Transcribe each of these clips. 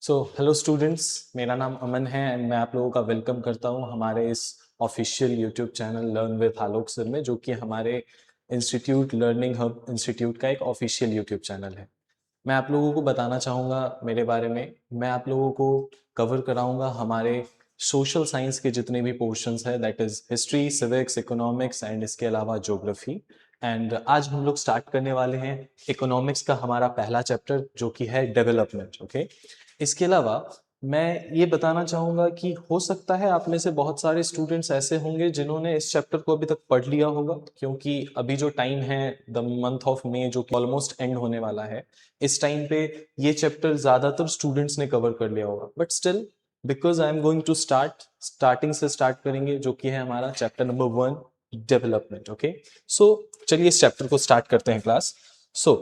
Hello students, मेरा नाम अमन है एंड मैं आप लोगों का वेलकम करता हूं हमारे इस official YouTube channel learn with Alok sir में, जो कि हमारे इंस्टीट्यूट लर्निंग हब इंस्टीट्यूट का एक ऑफिशियल यूट्यूब चैनल है। मैं आप लोगों को बताना चाहूँगा मेरे बारे में। मैं आप लोगों को कवर कराऊंगा हमारे सोशल साइंस के जितने भी पोर्शंस है, that is history, civics, economics and इसके अलावा ज्योग्राफी। एंड आज हम लोग स्टार्ट करने वाले हैं इकोनॉमिक्स का हमारा पहला चैप्टर, जो कि है डेवलपमेंट। ओके, इसके अलावा मैं ये बताना चाहूंगा कि हो सकता है आप में से बहुत सारे स्टूडेंट्स ऐसे होंगे जिन्होंने इस चैप्टर को अभी तक पढ़ लिया होगा, क्योंकि अभी जो टाइम है द मंथ ऑफ मई, जो कि ऑलमोस्ट एंड होने वाला है, इस टाइम पे ये चैप्टर ज्यादातर स्टूडेंट्स ने कवर कर लिया होगा। But still, because I am going to starting से स्टार्ट करेंगे, जो कि है हमारा chapter number 1, development. Okay, so चलिए इस चैप्टर को स्टार्ट करते हैं क्लास। सो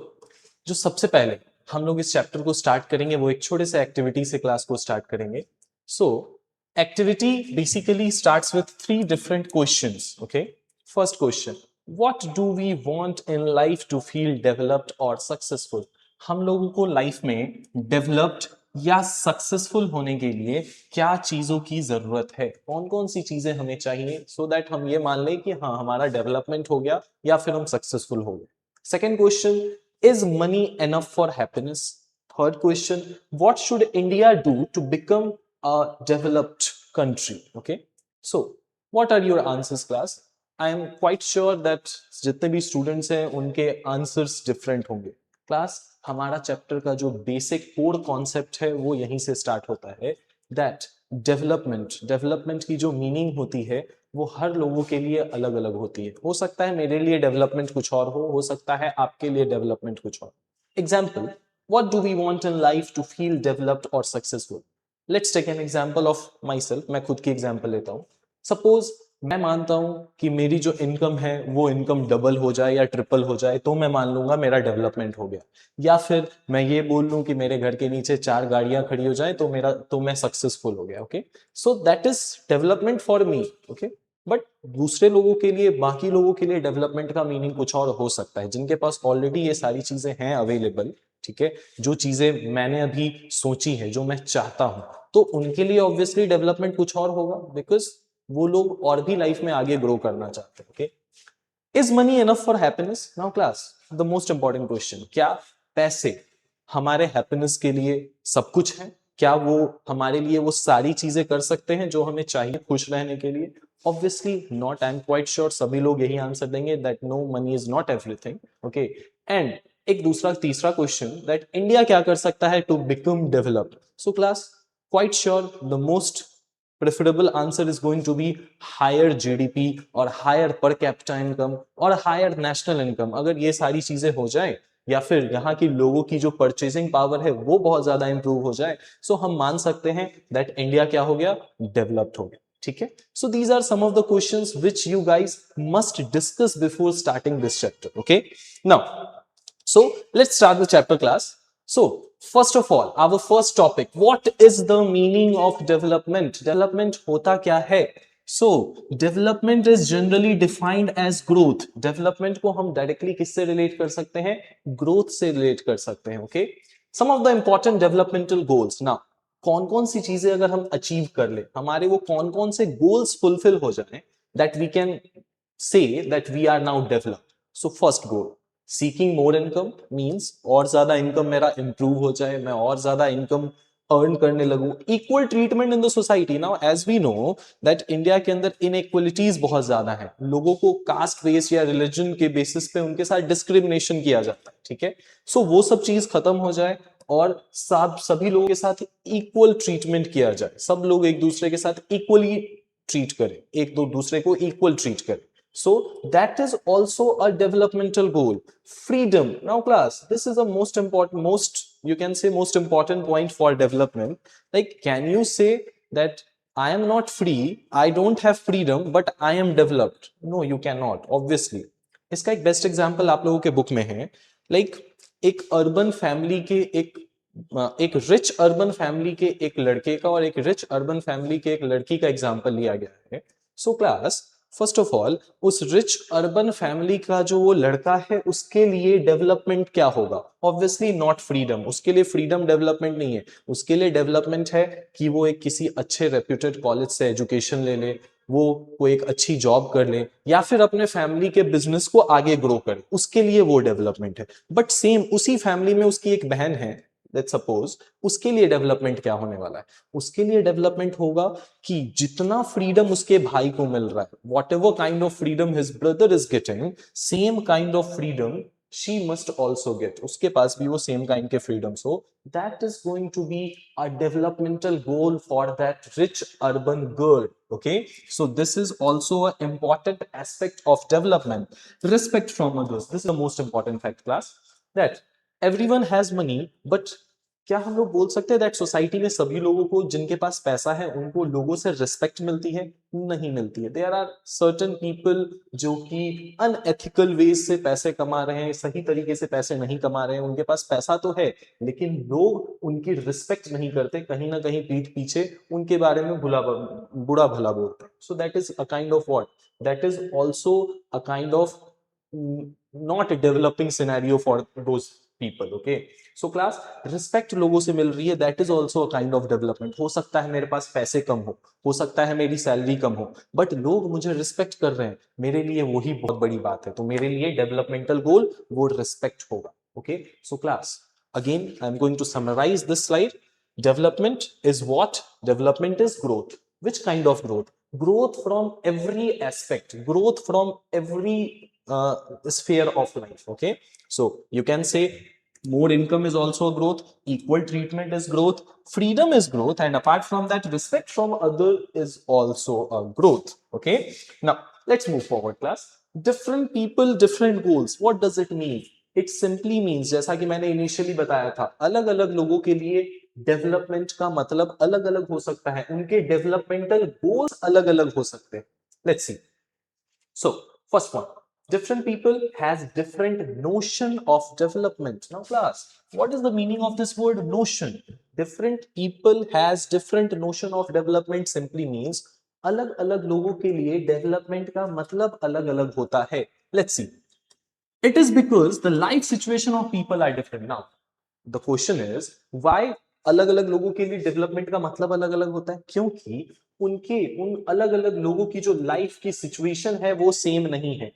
जो सबसे पहले हम लोग इस चैप्टर को स्टार्ट करेंगे वो एक छोटे से एक्टिविटी से क्लास को स्टार्ट करेंगे। So activity basically starts with 3 different questions. Okay, first question, what do we want in life to feel developed और सक्सेसफुल? हम लोगों को लाइफ में डेवलप्ड या सक्सेसफुल होने के लिए क्या चीजों की जरूरत है, कौन कौन सी चीजें हमें चाहिए सो दैट हम ये मान लें कि हाँ, हमारा डेवलपमेंट हो गया या फिर हम सक्सेसफुल हो गए। Second question, is money enough for happiness? Third question, what should India do to become a developed country? Okay, so what are your answers, class? I am quite sure that जितने भी students हैं उनके answers different होंगे। Class, हमारा chapter का जो basic core concept है वो यहीं से स्टार्ट होता है, दैट डेवलपमेंट की जो मीनिंग होती है वो हर लोगों के लिए अलग अलग होती है। हो सकता है मेरे लिए डेवलपमेंट कुछ और हो सकता है आपके लिए डेवलपमेंट कुछ और। Example, what do we want in life to feel developed or successful? Let's take an example of myself. मैं खुद की एग्जाम्पल लेता हूँ। सपोज मैं मानता हूं कि मेरी जो इनकम है वो इनकम डबल हो जाए या ट्रिपल हो जाए तो मैं मान लूंगा मेरा डेवलपमेंट हो गया। या फिर मैं ये बोल लूं कि मेरे घर के नीचे 4 गाड़ियां खड़ी हो जाए तो मैं सक्सेसफुल हो गया। Okay, so that is development for me. Okay, but दूसरे लोगों के लिए, बाकी लोगों के लिए डेवलपमेंट का मीनिंग कुछ और हो सकता है, जिनके पास ऑलरेडी ये सारी चीजें हैं अवेलेबल। ठीक है, जो चीजें मैंने अभी सोची है, जो मैं चाहता हूं, तो उनके लिए ऑब्वियसली डेवलपमेंट कुछ और होगा, बिकॉज वो लोग और भी लाइफ में आगे ग्रो करना चाहते हैं। Okay, is money enough for happiness? Now class, the most important question, क्या पैसे हमारे हैप्पीनेस के लिए सब कुछ है? क्या वो हमारे लिए वो सारी चीजें कर सकते हैं जो हमें चाहिए खुश रहने के लिए? Obviously not. I am quite sure सभी लोग यही आंसर देंगे, that no, money is not everything. Okay, and एक दूसरा तीसरा क्वेश्चन, दैट इंडिया क्या कर सकता है to become developed? So class, quite sure the most preferable answer is going to be higher GDP और higher per capita income और higher national income। अगर ये सारी चीजें हो जाए या फिर यहाँ की लोगों की जो परचेजिंग पावर है वो बहुत ज्यादा इंप्रूव हो जाए, सो हम मान सकते हैं दैट इंडिया क्या हो गया, डेवलप्ड हो गया। ठीक है, so these are some of the questions which you guys must discuss before starting this chapter. Okay, now so let's start the chapter, class. So first of all, our first topic, what is the meaning of development? Development hota kya hai? So development is generally defined as growth. Development को हम directly किससे relate कर सकते हैं? Growth से relate कर सकते हैं। Okay, some of the important developmental goals. Now कौन कौन सी चीजें अगर हम अचीव कर ले, हमारे वो कौन कौन से गोल्स फुलफिल हो जाए, that we can say that we are now developed. So first goal, seeking more income, means और ज्यादा इनकम मेरा इंप्रूव हो जाए, मैं और ज्यादा इनकम अर्न करने लगूं। Equal treatment in the society. Now as we know that India के अंदर इनइक्वलिटीज बहुत ज्यादा है, लोगों को कास्ट बेस या रिलीजन के बेसिस पे उनके साथ डिस्क्रिमिनेशन किया जाता है। ठीक है, सो वो सब चीज खत्म हो जाए और सभी लोगों के साथ इक्वल ट्रीटमेंट किया जाए, सब लोग एक दूसरे के साथ इक्वली ट्रीट करें, एक दो दूसरे को इक्वल ट्रीट करें। So that is also a developmental goal. Freedom. Now class, this is a you can say most important point for development. Like, can you say that I am not free, I don't have freedom, but I am developed? No, you cannot, obviously. इसका एक best example आप लोगों के book में है। Like एक urban family के एक रिच अर्बन फैमिली के एक लड़के का और एक रिच अर्बन फैमिली के एक लड़की का एग्जांपल लिया गया है। सो क्लास, फर्स्ट ऑफ ऑल उस रिच अर्बन फैमिली का जो वो लड़का है उसके लिए डेवलपमेंट क्या होगा? ऑब्वियसली नॉट फ्रीडम, उसके लिए फ्रीडम डेवलपमेंट नहीं है, उसके लिए डेवलपमेंट है कि वो एक किसी अच्छे रेप्यूटेड कॉलेज से एजुकेशन ले ले, वो कोई एक अच्छी जॉब कर ले, या फिर अपने फैमिली के बिजनेस को आगे ग्रो करे, उसके लिए वो डेवलपमेंट है। बट सेम उसी फैमिली में उसकी एक बहन है, लेट्स सपोज, उसके लिए डेवलपमेंट क्या होने वाला है? उसके लिए डेवलपमेंट होगा कि जितना फ्रीडम उसके भाई को मिल रहा है, what ever kind of freedom his brother is getting, same kind of freedom she must also get, उसके पास भी वो सेम काइंड के फ्रीडम्स हो। that is going to be a developmental goal for that rich urban girl, okay? So this is also an important aspect of development. Respect from others, this is the most important fact class, that everyone has money, but क्या हम लोग बोल सकते हैं that society में सभी लोगों को जिनके पास पैसा है उनको लोगों से रिस्पेक्ट मिलती है? नहीं मिलती है। देयर आर सर्टेन पीपल जो कि अनएथिकल वेज से पैसे कमा रहे हैं, सही तरीके से पैसे नहीं कमा रहे हैं, उनके पास पैसा तो है लेकिन लोग उनकी रिस्पेक्ट नहीं करते, कहीं ना कहीं पीठ पीछे उनके बारे में बुरा भला बोलते हैं। So that is a kind of what, that is also a kind of not developing scenario for those people, okay? So class, respect लोगों से मिल रही है, that is also a kind of development. हो सकता है मेरे पास पैसे कम हो सकता है मेरी सैलरी कम हो, बट लोग मुझे रिस्पेक्ट कर रहे हैं, मेरे लिए वही बहुत बड़ी बात है। तो मेरे लिए डेवलपमेंटल गोल वो रिस्पेक्ट होगा, okay? So class, again I am going to summarise this slide. Development is what? Development is growth. Which kind of growth? Growth from every aspect, growth from every sphere of life, okay? So you can say more income is also a growth, equal treatment is growth, freedom is growth, and apart from that, respect from other is also a growth, okay? Now let's move forward class. Different people, different goals. What does it mean? It simply means, जैसा कि मैंने initially बताया था, अलग अलग लोगों के लिए डेवलपमेंट का मतलब अलग अलग हो सकता है, उनके डेवलपमेंटल गोल्स अलग अलग हो सकते हैं। Let's see. So first one, different people has different notion of development. Now class, what is the meaning of this word notion? Different people has different notion of development simply means अलग अलग लोगों के लिए development का मतलब अलग अलग होता है। Let's C. It is because the life situation of people are different. Now the question is why अलग अलग लोगों के लिए डेवलपमेंट का मतलब अलग अलग होता है? क्योंकि उनके उन अलग अलग लोगों की जो लाइफ की सिचुएशन है वो सेम नहीं है।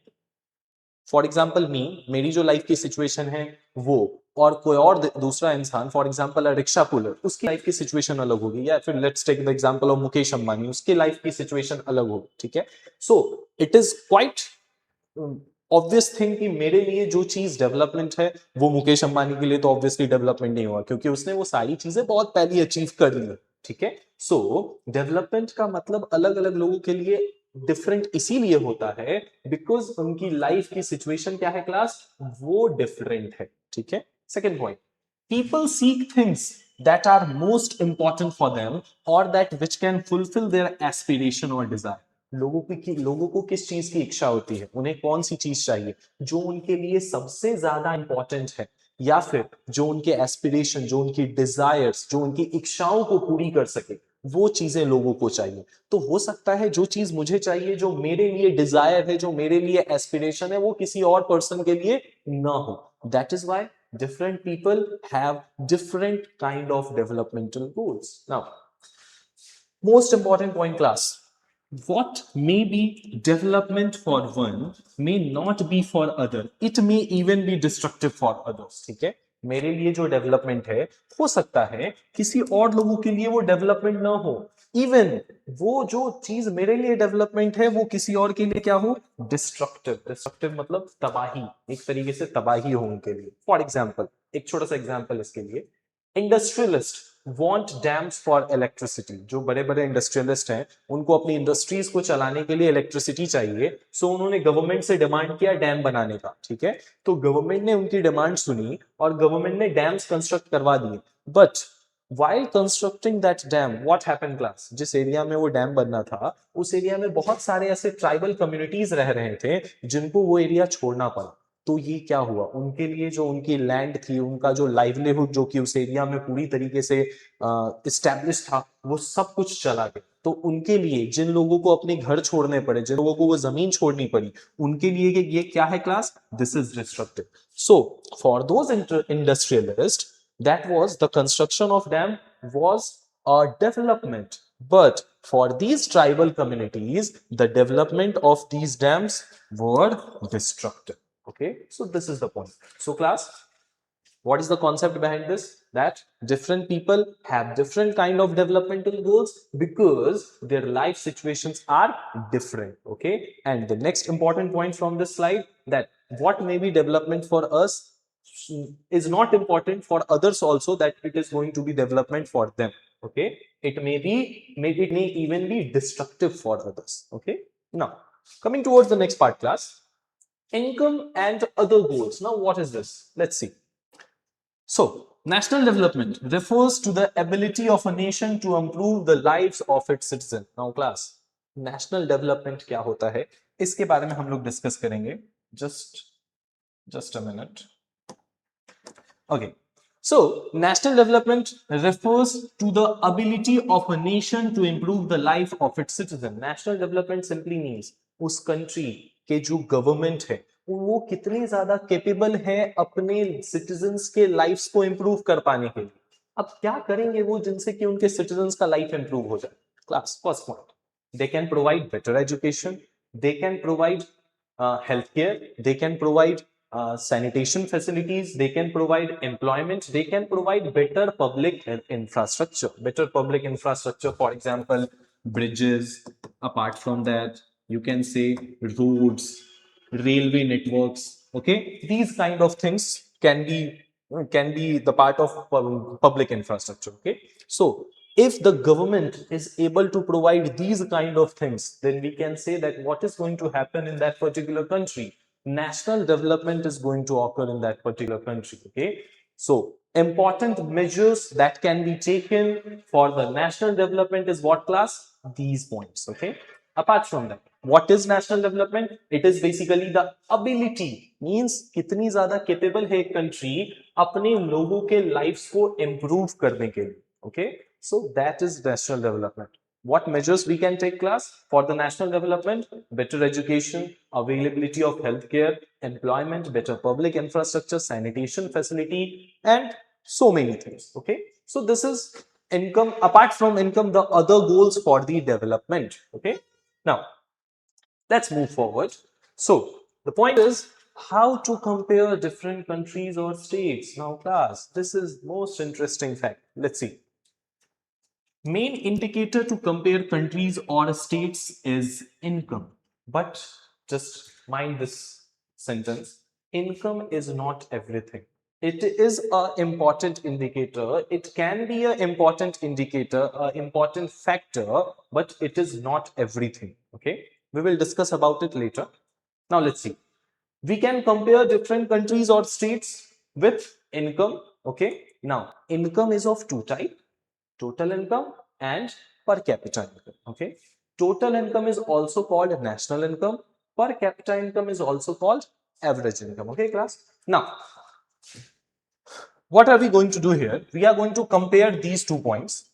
फॉर एग्जाम्पल मेरी जो लाइफ की सिचुएशन है वो, और कोई और दूसरा इंसान, फॉर एग्जाम्पल रिक्शा पुलर, उसकी लाइफ की सिचुएशन अलग होगी। या फिर let's take the example of Mukesh Ambani, उसकी लाइफ की सिचुएशन अलग होगी, ठीक है? So it is quite obvious thing कि मेरे लिए जो चीज डेवलपमेंट है वो मुकेश अंबानी के लिए तो ऑब्वियसली डेवलपमेंट नहीं हुआ, क्योंकि उसने वो सारी चीजें बहुत पहले अचीव कर ली, ठीक है? सो डेवलपमेंट का मतलब अलग अलग लोगों के लिए डिफरेंट इसीलिए होता है बिकॉज उनकी लाइफ की सिचुएशन क्या है क्लास, वो डिफरेंट है, ठीक है? Second point, people seek things that are most important for them or that which can fulfill their aspiration or desire. लोगों को किस चीज की इच्छा होती है, उन्हें कौन सी चीज चाहिए जो उनके लिए सबसे ज्यादा इंपॉर्टेंट है, या फिर जो उनके एस्पिरेशन, जो उनकी डिजायर्स, जो उनकी इच्छाओं को पूरी कर सके, वो चीजें लोगों को चाहिए। तो हो सकता है जो चीज मुझे चाहिए, जो मेरे लिए डिजायर है, जो मेरे लिए एस्पिरेशन है, वो किसी और पर्सन के लिए ना हो। That is why different people have different kind of developmental goals. Now, most important point class, what may be development for one may not be for other, it may even be destructive for others, ठीक है? मेरे लिए जो development है हो सकता है किसी और लोगों के लिए वो डेवलपमेंट ना हो, इवन वो जो चीज मेरे लिए डेवलपमेंट है वो किसी और के लिए क्या हो, डिस्ट्रक्टिव। डिस्ट्रक्टिव मतलब तबाही, एक तरीके से तबाही हो उनके लिए। फॉर एग्जाम्पल, एक छोटा सा एग्जाम्पल इसके लिए, industrialist want dams for electricity। जो बड़े बड़े इंडस्ट्रियलिस्ट हैं उनको अपनी इंडस्ट्रीज को चलाने के लिए इलेक्ट्रिसिटी चाहिए, सो उन्होंने गवर्नमेंट से डिमांड किया डैम बनाने का, ठीक है? तो गवर्नमेंट ने उनकी डिमांड सुनी और गवर्नमेंट ने डैम्स कंस्ट्रक्ट करवा दिए। But while constructing that dam, what happened class? जिस एरिया में वो डैम बनना था उस एरिया में बहुत सारे ऐसे ट्राइबल कम्युनिटीज रह रहे थे जिनको वो एरिया छोड़ना पड़ा। तो ये क्या हुआ, उनके लिए जो उनकी लैंड थी, उनका जो लाइवलीहुड जो कि उस एरिया में पूरी तरीके से इस्टेब्लिश था, वो सब कुछ चला गया। तो उनके लिए जिन लोगों को अपने घर छोड़ने पड़े, जिन लोगों को वो जमीन छोड़नी पड़ी, उनके लिए ये क्या है class, this is destructive. So for those industrialist, that was the construction of dam was a development, but for these tribal communities the development of these dams were destructive. Okay, so this is the point. So class, what is the concept behind this? That different people have different kind of developmental goals because their life situations are different. Okay, and the next important point from this slide, that what may be development for us is not important for others also, that it is going to be development for them. Okay, it may be, maybe it may even be destructive for others. Okay, now coming towards the next part class, income and other goals. Now what is this, let's see. So national development refers to the ability of a nation to improve the lives of its citizens. Now class, national development क्या होता है, इसके बारे में हम लोग discuss करेंगे. Just a minute. Okay, so national development refers to the ability of a nation to improve the life of its citizen. National development simply means उस country के जो government है वो कितनी ज्यादा capable है अपने citizens के lives को improve कर पाने के लिए. अब क्या करेंगे वो जिनसे कि उनके citizens का life improve हो जाए. Class, first point, they can provide better education, they can provide healthcare, they can provide sanitation facilities, they can provide employment, they can provide better public infrastructure. Better public infrastructure, for example, bridges. Apart from that, you can say roads, railway networks. Okay, these kind of things can be the part of public infrastructure. Okay, so if the government is able to provide these kind of things, then we can say that what is going to happen in that particular country, national development is going to occur in that particular country. Okay, so important measures that can be taken for the national development is what class, these points. Okay, apart from that, what is national development? It is basically the ability, means कितनी ज्यादा capable है एक country अपने लोगों के lives को improve करने के लिए. Okay, so that is national development. What measures we can take class for the national development? Better education, availability of healthcare, employment, better public infrastructure, sanitation facility, and so many things. Okay, so this is income. Apart from income, the other goals for the development. Okay, now let's move forward. So the point is how to compare different countries or states. Now class, this is most interesting fact. Let's see. Main indicator to compare countries or states is income. But just mind this sentence, income is not everything. It is an important indicator. It can be an important indicator, an important factor, but it is not everything. Okay, we will discuss about it later. Now let's see. We can compare different countries or states with income. Okay, now income is of two types: total income and per capita income. Okay, total income is also called national income, per capita income is also called average income. Okay class, now what are we going to do here? We are going to compare these 2 points: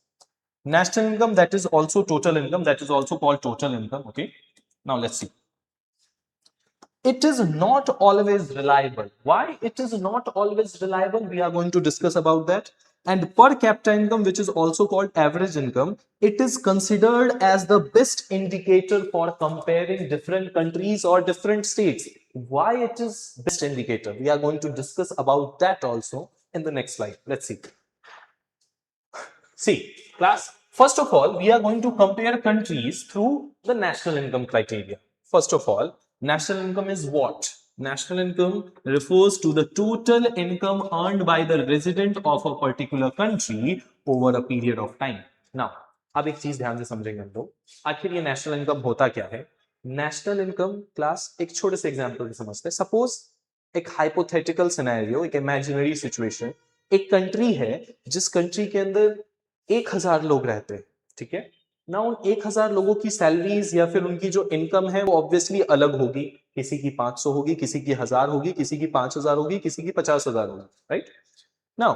national income, that is also total income, that is also called total income. Okay, now let's see. It is not always reliable. Why it is not always reliable? We are going to discuss about that. And per capita income, which is also called average income, it is considered as the best indicator for comparing different countries or different states. Why it is best indicator? We are going to discuss about that also in the next slide. Let's see. See, class, first of all, we are going to compare countries through the national income criteria. First of all, national income is what? National income refers to the total income earned by the resident of a particular country over a period of time. Now, अब एक चीज ध्यान से समझेंगे हम लोग, आखिर ये नेशनल इनकम होता क्या है? नेशनल इनकम क्लास एक छोटे से एग्जांपल से समझते हैं. सपोज एक हाइपोथेटिकल सिनेरियो, एक इमेजिनरी सिचुएशन, एक कंट्री है जिस कंट्री के अंदर 1000 लोग रहते हैं. ठीक है, ना उन 1000 लोगों की सैलरीज या फिर उनकी जो इनकम है वो ऑब्वियसली अलग होगी, किसी की 500 होगी, किसी की 1000 होगी, किसी की 5000 होगी, किसी की 50,000 होगी, राइट। नाउ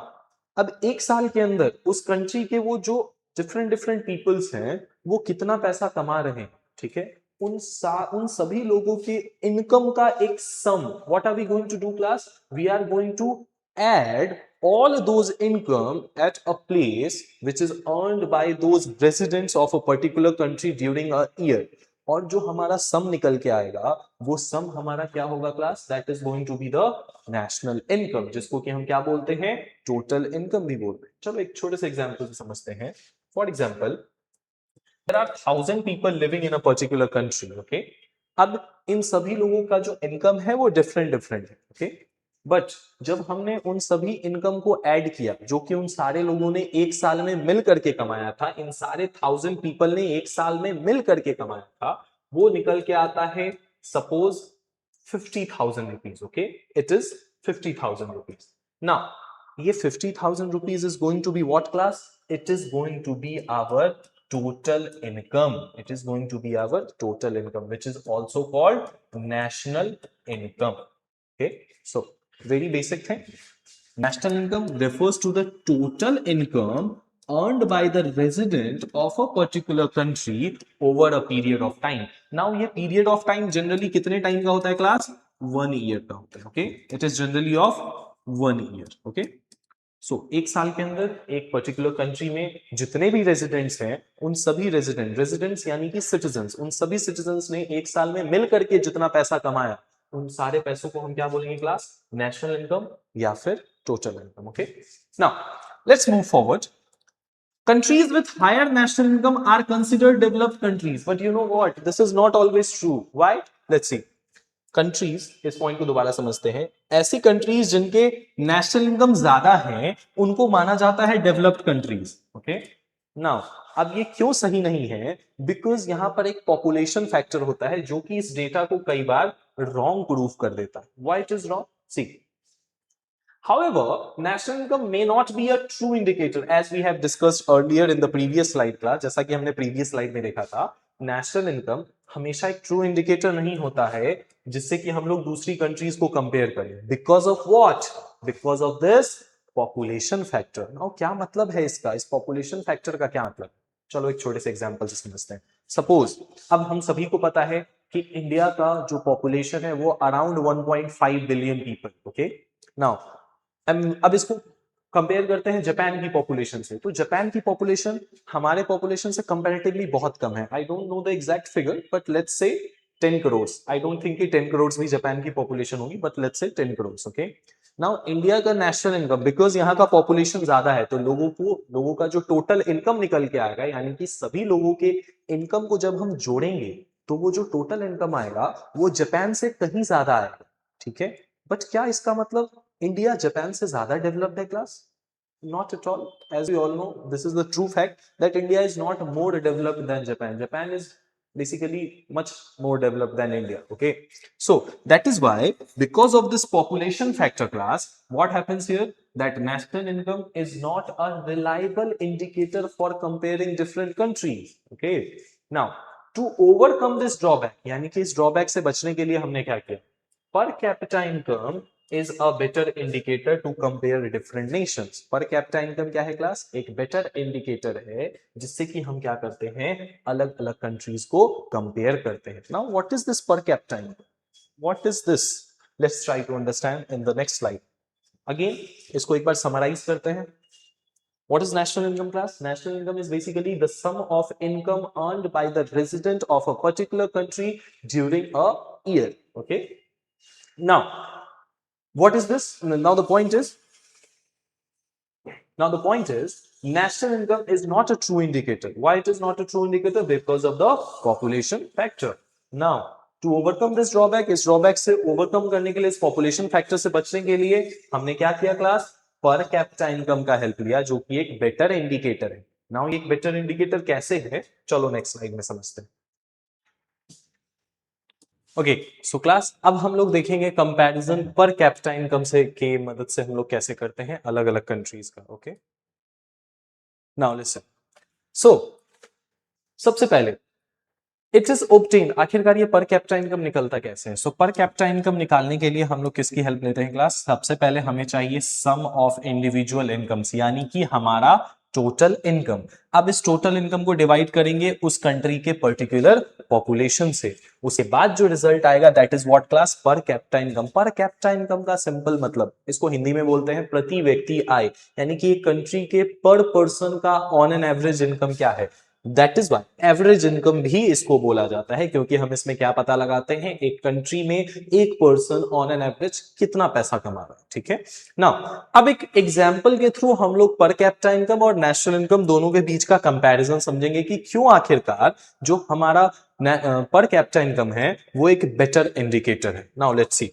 अब एक साल के अंदर उस कंट्री के वो जो डिफरेंट डिफरेंट पीपल्स हैं वो कितना पैसा कमा रहे हैं, ठीक है, उन सभी लोगों के इनकम का एक sum, what are we going to do class, we are going to add all those income at a place which is earned by those residents of a particular country during a year, और जो हमारा सम निकल के आएगा वो सम हमारा क्या होगा class, that is going to be the national income, जिसको कि हम क्या बोलते हैं, टोटल इनकम भी बोलते हैं। चलो एक छोटे से एग्जांपल से समझते हैं। For example there are 1000 people living in a particular country, okay. अब इन सभी लोगों का जो इनकम है वो डिफरेंट डिफरेंट है, ओके। बट जब हमने उन सभी इनकम को ऐड किया जो कि उन सारे लोगों ने एक साल में मिल करके कमाया था, इन सारे 1000 पीपल ने एक साल में मिल करके कमाया था, वो निकल के आता है suppose 50,000 rupees, okay. It is 50,000 rupees. Now ये 50,000 rupees is going to be what class, it is going to be our total income. It is going to be our total income, which is also called national income. Okay, so very basic thing. National income refers to the total income earned by the resident of a particular country over a period of time. Now ये period of time generally कितने time का होता है class? 1 year का होता है, okay? It is generally of 1 year, okay? एक साल के अंदर एक पर्टिकुलर कंट्री में जितने भी रेजिडेंट्स हैं उन सभी रेजिडेंट्स यानी कि सिटीजन्स, उन सभी सिटीजन्स ने एक साल में मिल करके जितना पैसा कमाया उन सारे पैसों को हम क्या बोलेंगे क्लास, नेशनल इनकम या फिर total income, okay. Now let's move forward. Countries with higher national income are considered developed countries, but you know what, this is not always true. Why? Let's see. Countries, इस point को दोबारा समझते हैं, ऐसी countries जिनके national income ज्यादा है उनको माना जाता है डेवलप्ड कंट्रीज, ओके। नाउ अब ये क्यों सही नहीं है, बिकॉज यहां पर एक पॉपुलेशन फैक्टर होता है जो कि इस डेटा को कई बार रॉन्ग प्रूफ कर देता है। Why it is wrong, see however national income may not be a true indicator as we have discussed earlier in the previous slide class, जैसा कि हमने प्रीवियस स्लाइड में देखा था, नेशनल इनकम हमेशा एक ट्रू इंडिकेटर नहीं होता है जिससे कि हम लोग दूसरी कंट्रीज को कंपेयर करें, because of what, because of this population factor. Now क्या मतलब है इसका, इस पॉपुलेशन फैक्टर का क्या मतलब, चलो एक छोटे से एग्जांपल से समझते हैं। सपोज अब हम सभी को पता है कि इंडिया का जो पॉपुलेशन है वो around 1.5 billion people, okay. Now अब इसको कंपेयर करते हैं जापान की पॉपुलेशन से, तो जापान की पॉपुलेशन हमारे पॉपुलेशन से कंपैरेटिवली बहुत कम है। I don't know the exact figure but let's say 10 crore. I don't think कि 10 करोड़ भी जापान की पॉपुलेशन होगी, but let's say 10 crore, okay. Now India का नेशनल इनकम, बिकॉज यहाँ का पॉपुलेशन ज्यादा है तो लोगों का जो टोटल इनकम निकल के आएगा, यानी कि सभी लोगों के इनकम को जब हम जोड़ेंगे तो वो जो टोटल इनकम आएगा वो जापान से कहीं ज्यादा आएगा, ठीक है। बट क्या इसका मतलब इंडिया जापान से ज्यादा डेवलप्ड है class? Not at all. As we all know, this is the true fact that India is not more developed than Japan. Japan is basically much more developed than India. Okay, so that is why, because of this population factor class, what happens here? That national income is not a reliable indicator for comparing different countries. Okay, now to overcome this drawback, यानी कि इस drawback से बचने के लिए हमने क्या किया? Per capita income is a better indicator to compare different nations. Per capita income क्या है क्लास? एक better indicator है जिससे कि हम क्या करते हैं, अलग अलग countries को compare करते हैं। Now what is this per capita income? What is this? Let's try to understand in the next slide. Again इसको एक बार summarize करते हैं। What is national income class? National income is basically the sum of income earned by the resident of a particular country during a year. Okay. Now, what is this? Now the point is, national income is not a true indicator. Why it is not a true indicator? Because of the population factor. Now, to overcome this drawback, इस drawback से overcome करने के लिए, इस population factor से बचने के लिए हमने क्या किया क्लास? Per capita income का help लिया, जो कि एक better indicator है। Now एक better indicator कैसे है? चलो next slide में समझते हैं। ओके सो क्लास अब हम लोग देखेंगे कंपैरिजन पर कैपिटा इनकम से की मदद से हम लोग कैसे करते हैं अलग अलग कंट्रीज का। ओके नाउ लिसन, सो सबसे पहले इट इज ऑब्टेन, आखिरकार ये पर कैपिटा इनकम निकलता कैसे है? सो पर कैपिटा इनकम निकालने के लिए हम लोग किसकी हेल्प लेते हैं क्लास? सबसे पहले हमें चाहिए सम ऑफ इंडिविजुअल इनकम्स, यानी कि हमारा टोटल इनकम। अब इस टोटल इनकम को डिवाइड करेंगे उस कंट्री के पर्टिकुलर पॉपुलेशन से, उसके बाद जो रिजल्ट आएगा दैट इज व्हाट क्लास? पर कैपिटा इनकम। पर कैपिटा इनकम का सिंपल मतलब, इसको हिंदी में बोलते हैं प्रति व्यक्ति आय, यानी कि एक कंट्री के पर पर्सन का ऑन एन एवरेज इनकम क्या है। That is why average income भी इसको बोला जाता है, क्योंकि हम इसमें क्या पता लगाते हैं, एक कंट्री में एक पर्सन ऑन एन एवरेज कितना पैसा कमा रहा है। ठीक है ना, अब एक एग्जांपल के थ्रू हम लोग पर कैपिटा इनकम और नेशनल इनकम दोनों के बीच का कंपैरिजन समझेंगे कि क्यों आखिरकार जो हमारा पर कैपिटा इनकम है वो एक बेटर इंडिकेटर है। नाउ लेट्स सी,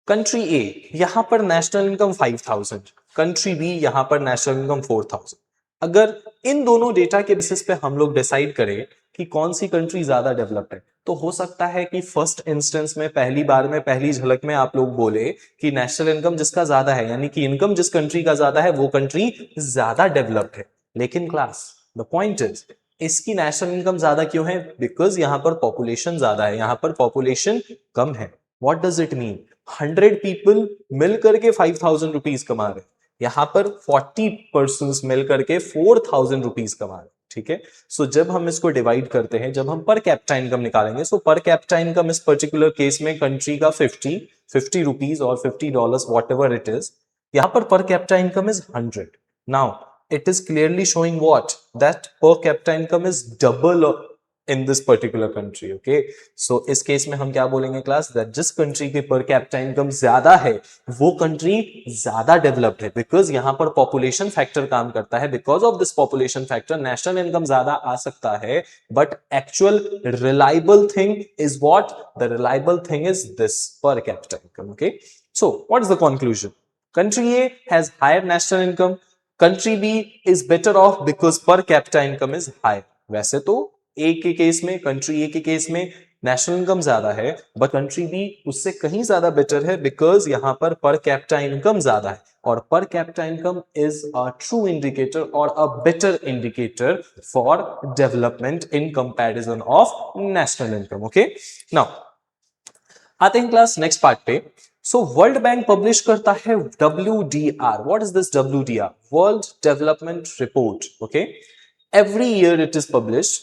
कंट्री ए यहां पर नेशनल इनकम 5000, कंट्री बी यहां पर नेशनल इनकम 4000। अगर इन दोनों डेटा के बेसिस पे हम लोग डिसाइड करें कि कौन सी कंट्री ज्यादा डेवलप्ड है, तो हो सकता है कि फर्स्ट इंस्टेंस में पहली बार में पहली झलक में आप लोग बोले कि नेशनल इनकम जिसका ज्यादा है, यानी कि इनकम जिस कंट्री का ज्यादा है वो कंट्री ज्यादा डेवलप्ड है। लेकिन क्लास द पॉइंट इज, इसकी नेशनल इनकम ज्यादा क्यों है? बिकॉज यहां पर पॉपुलेशन ज्यादा है, यहां पर पॉपुलेशन कम है। What does it mean? 100 people मिलकर के 5000 रुपीज कमा रहे, यहां पर 40 पर्सन मिलकर के 4000 रुपीज कमा रहे। ठीक है, सो जब हम इसको डिवाइड करते हैं, जब हम पर कैपिटा इनकम निकालेंगे, सो पर कैपिटा इनकम इस पर्टिकुलर केस में कंट्री का 50 रुपीज और $50 वॉट एवर इट इज, यहां पर capita income is 100। Now it is clearly showing what? That per capita income is double in this particular country. Okay, so इस case में हम क्या बोलेंगे क्लास? दैट जिस कंट्री की पर कैपिटा इनकम ज्यादा है वो कंट्री ज्यादा डेवलप्ड है, बिकॉज यहां पर पॉपुलेशन फैक्टर काम करता है। Because of this population factor national income ज्यादा आ सकता है, but actual reliable thing is what? The reliable thing is this per capita income. Okay, so what is the conclusion? Country A has higher national income, country B is better off because per capita income is high. वैसे तो ए के case में, country A के case में national income ज्यादा है, but country B उससे कहीं ज्यादा बेटर है बिकॉज यहां पर कैपिटा इनकम ज्यादा है, और पर capita income is a true indicator और a better indicator for development in comparison of national income. Okay, now आते हैं क्लास नेक्स्ट पार्ट पे। सो वर्ल्ड बैंक पब्लिश करता है WDR। What is this WDR? World development report. Okay, every year it is published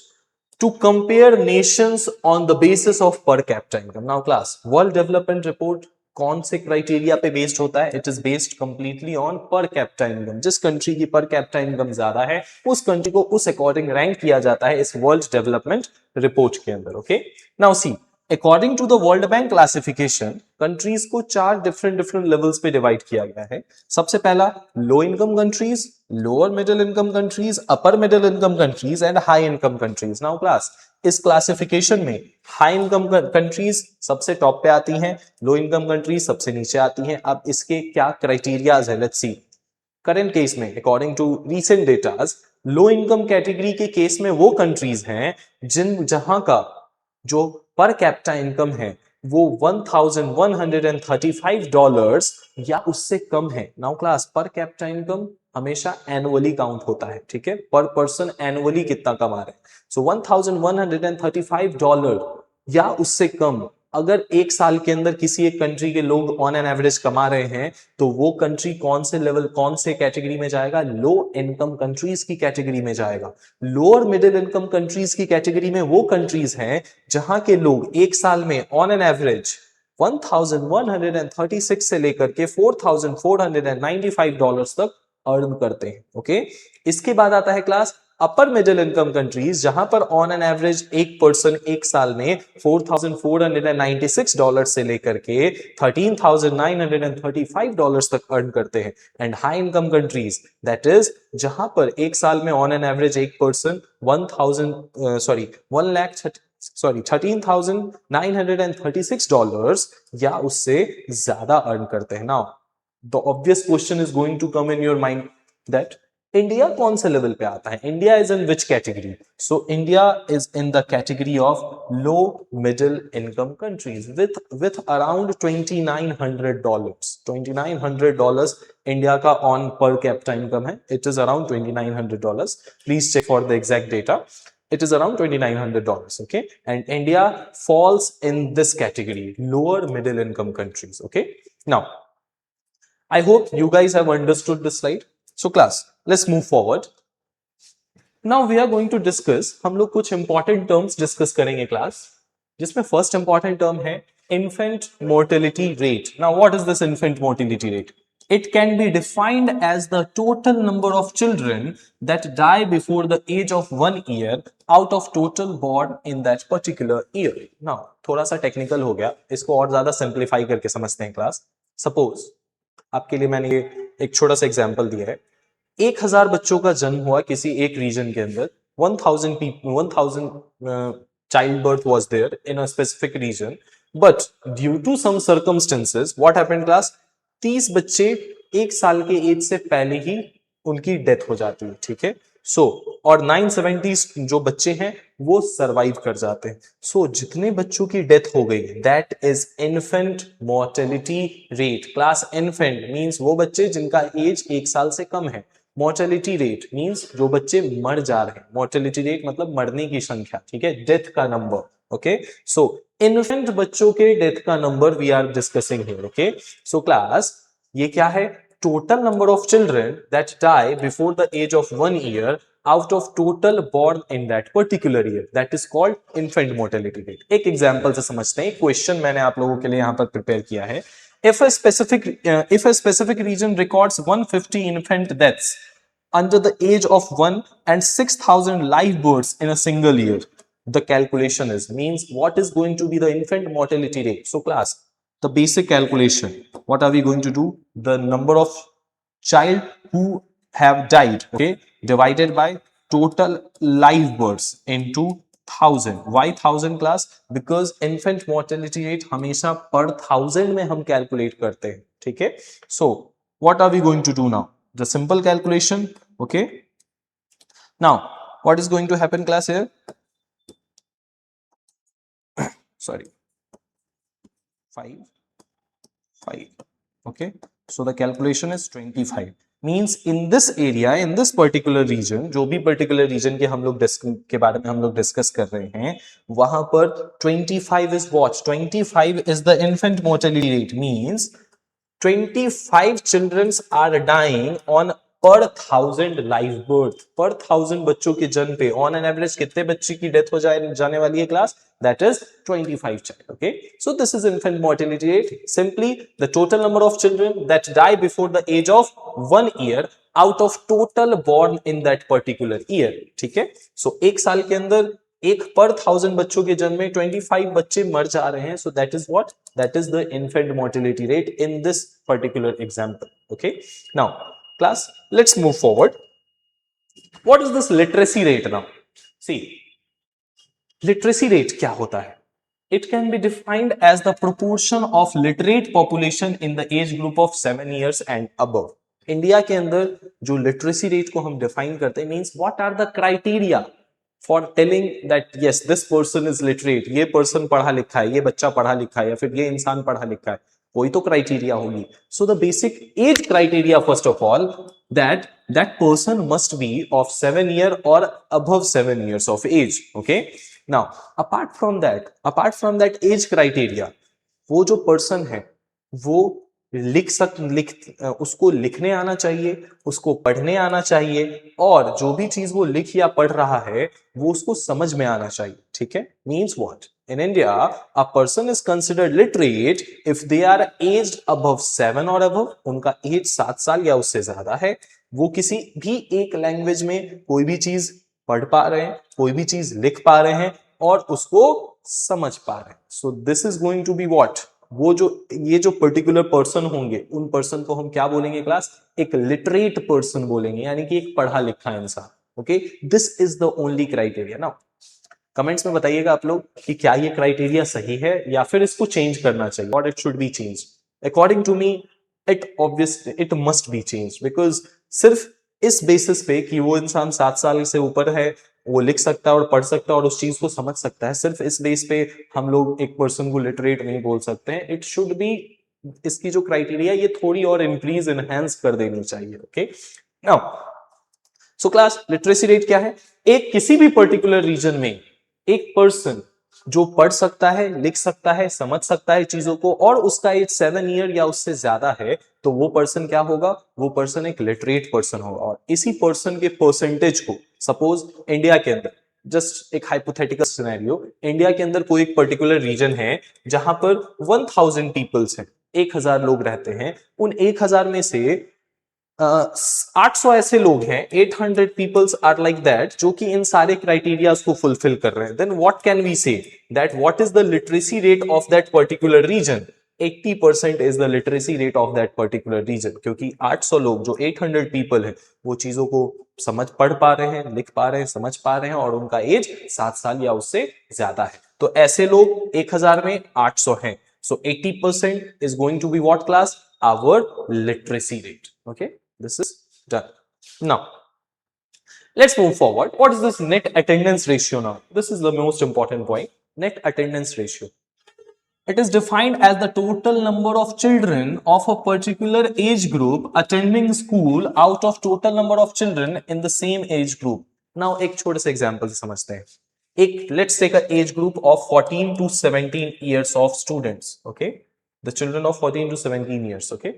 to compare nations on the basis of per capita income. Now class, world development report कौन से criteria पे based होता है? It is based completely on per capita income. जिस country की per capita income ज्यादा है उस कंट्री को उस अकॉर्डिंग रैंक किया जाता है इस वर्ल्ड डेवलपमेंट रिपोर्ट के अंदर। Okay, now see, according to the world bank classification countries को 4 डिफरेंट लेवल्स पे डिवाइड किया गया है। सबसे पहला लो income countries, lower middle income countries, upper middle income countries and high income countries. Now class, इस क्लासिफिकेशन में हाई इनकम कंट्रीज सबसे टॉप पे आती हैं, लो इनकम कंट्रीज सबसे नीचे आती हैं। अब इसके क्या क्राइटेरियाज है? Let's see. करंट केस में according to recent datas, low income category के केस में वो कंट्रीज हैं जहां का जो पर कैपिटा इनकम है वो $1135 या उससे कम है। नाउ क्लास, पर कैपिटा इनकम हमेशा एनुअली काउंट होता है। ठीक है, पर पर्सन एनुअली कितना कमा रहे हैं। सो $1135 या उससे कम अगर एक साल के अंदर किसी एक कंट्री के लोग ऑन एन एवरेज कमा रहे हैं, तो वो कंट्री कौन से लेवल, कौन से कैटेगरी में जाएगा? लो इनकम कंट्रीज की कैटेगरी में जाएगा। लोअर मिडिल इनकम कंट्रीज की कैटेगरी में वो कंट्रीज हैं जहां के लोग एक साल में ऑन एन एवरेज 1136 से लेकर के $4495 तक अर्न करते हैं। ओके, इसके बाद आता है class upper middle income countries, जहां पर ऑन एन एवरेज एक पर्सन एक साल में $4496 से लेकर के $13,935 तक अर्न करते हैं। And high income countries, that is जहां पर एक साल में ऑन एन एवरेज एक पर्सन 13,936 या उससे ज्यादा अर्न करते हैं। Now the obvious question is going to come in your mind that India कौन से लेवल पे आता है? India is in which category? So India is in the category of low middle income countries with around $2900. $2900 India का on per capita income है. It is around $2900. Please check for the exact data. It is around $2900. Okay, and India falls in this category, lower middle income countries. Okay, now I hope you guys have understood this slide. So class, let's move forward. Now we are going to discuss, हम लोग कुछ important terms discuss करेंगे class, जिसमें first important term है infant mortality rate. Now what is this infant mortality rate? It can be defined as the total number of children that die before the age of 1 year out of total born in that particular year. Now थोड़ा सा technical हो गया, इसको और ज्यादा simplify करके समझते हैं class. Suppose आपके लिए मैंने ये एक छोटा सा एग्जाम्पल दिया है. 1000 बच्चों का जन्म हुआ किसी एक रीजन के अंदर. 1000 child birth was there in a specific region, but due to some circumstances what happened class, 30 बच्चे 1 साल के एज से पहले ही उनकी डेथ हो जाती है. ठीक है. और 970 जो बच्चे हैं वो सरवाइव कर जाते हैं. जितने बच्चों की डेथ हो गई, that is infant mortality rate. Class infant means वो बच्चे जिनका एज 1 साल से कम है. मोर्टेलिटी रेट मींस जो बच्चे मर जा रहे हैं. मोर्टेलिटी रेट मतलब मरने की संख्या. ठीक है. डेथ का नंबर. ओके. इन्फेंट बच्चों के डेथ का number we are discussing here. Okay. Class ये क्या है? Total number of children that die before the age of 1 year out of total born in that particular year, that is called infant mortality rate. एक example से समझते हैं. Question मैंने आप लोगों के लिए यहां पर प्रिपेयर किया है. if a specific region records 150 infant deaths under the age of 1 and 6000 live births in a single year, the calculation is, means what is going to be the infant mortality rate? So class, the basic calculation, what are we going to do? The number of child who have died, okay, divided by total live births into 1000. Why 1000 class? Because infant mortality rate हमेशा per 1000 में हम calculate करते हैं. ठीक है. What are we going to do now? The simple calculation. Okay. Now what is going to happen class here? Sorry, 5. Okay, so the calculation is 25. means in this area, in this particular region, जो भी particular region के हम लोग के बारे में हम लोग डिस्कस कर रहे हैं, वहां पर 25 is what? 25 is the infant mortality rate. means 25 children are dying on per 1000 live birth. पर 1000 बच्चों के जन्म पे ऑन एन एवरेज कितने बच्चे की डेथ हो जाने वाली है class? That is 25 child. Okay, so this is infant mortality rate. Simply the total number of children that die before the age of 1 year out of total born in that particular year. ठीक है. एक साल के अंदर एक पर 1000 बच्चों के जन्म में 25 बच्चे मर जा रहे हैं. that is what? That is the infant mortality rate in this particular example. Okay, now class, let's move forward. What is this literacy rate now? See, literacy rate क्या होता है? It can be defined as the proportion of literate population in the age group of 7 years and above. India के अंदर जो literacy rate को हम define करते हैं, means what are the criteria for telling that yes this person is literate. ये person पढ़ा लिखा है, ये बच्चा पढ़ा लिखा है, या फिर ये इंसान पढ़ा लिखा है. कोई तो क्राइटेरिया होगी. So the basic age criteria first of all, that person must be of 7 year or above 7 years of age. Okay, now apart from that age criteria, वो जो पर्सन है वो उसको लिखने आना चाहिए, उसको पढ़ने आना चाहिए, और जो भी चीज वो लिख या पढ़ रहा है वो उसको समझ में आना चाहिए. ठीक है. Means what? In India, a person is considered literate if they are aged above 7 or above. उनका एज 7 साल या उससे ज्यादा है. वो किसी भी एक लैंग्वेज में कोई भी चीज पढ़ पा रहे हैं, कोई भी चीज लिख पा रहे हैं और उसको समझ पा रहे हैं. So this is going to be what? ये जो पर्टिकुलर पर्सन होंगे, उन पर्सन को हम क्या बोलेंगे क्लास? एक लिटरेट पर्सन बोलेंगे, यानी कि एक पढ़ा लिखा इंसान. Okay, this is the only criteria. Now comments में बताइएगा आप लोग कि क्या ये क्राइटेरिया सही है या फिर इसको चेंज करना चाहिए, और it should be change. According to me it must be change, because सिर्फ इस बेसिस पे कि वो इंसान 7 साल से ऊपर है, वो लिख सकता है और पढ़ सकता है और उस चीज को समझ सकता है, सिर्फ इस बेस पे हम लोग एक पर्सन को लिटरेट नहीं बोल सकते हैं। इट शुड बी, इसकी जो क्राइटेरिया ये थोड़ी और इंक्रीज एनहांस कर देनी चाहिए। Okay, now so class, literacy rate क्या है? एक किसी भी पर्टिकुलर रीजन में एक पर्सन जो पढ़ सकता है, लिख सकता है, समझ सकता है चीजों को, और उसका एज 7 ईयर या उससे ज्यादा है, तो वो पर्सन क्या होगा? वो पर्सन एक लिटरेट पर्सन होगा। और इसी पर्सन के परसेंटेज को, सपोज इंडिया के अंदर, जस्ट एक हाइपोथेटिकल सिनेरियो, इंडिया के अंदर कोई एक पर्टिकुलर रीजन है जहां पर 1000 पीपल्स हैं, 1000 लोग रहते हैं। उन 1000 में से 800 ऐसे लोग हैं, 800 पीपल्स आर लाइक दैट, जो कि इन सारे क्राइटेरियाज को फुलफिल कर रहे हैं। Then what can we say that what is the literacy rate of that particular region? 80% is the literacy rate of that particular region, क्योंकि 800 लोग, जो 800 पीपल है, वो चीजों को समझ, पढ़ पा रहे हैं, लिख पा रहे हैं, समझ पा रहे हैं, और उनका एज 7 साल या उससे ज्यादा है। तो ऐसे लोग 1000 में 800 हैं। So 80% is going to be what class? Our literacy rate. Okay, this is done. Now, let's move forward. What is this net attendance ratio now? This is the most important point. Net attendance ratio. It is defined as the total number of children of a particular age group attending school out of total number of children in the same age group. Now, एक छोटे से example से समझते हैं. Let's take an age group of 14 to 17 years of students. Okay, the children of 14 to 17 years. Okay,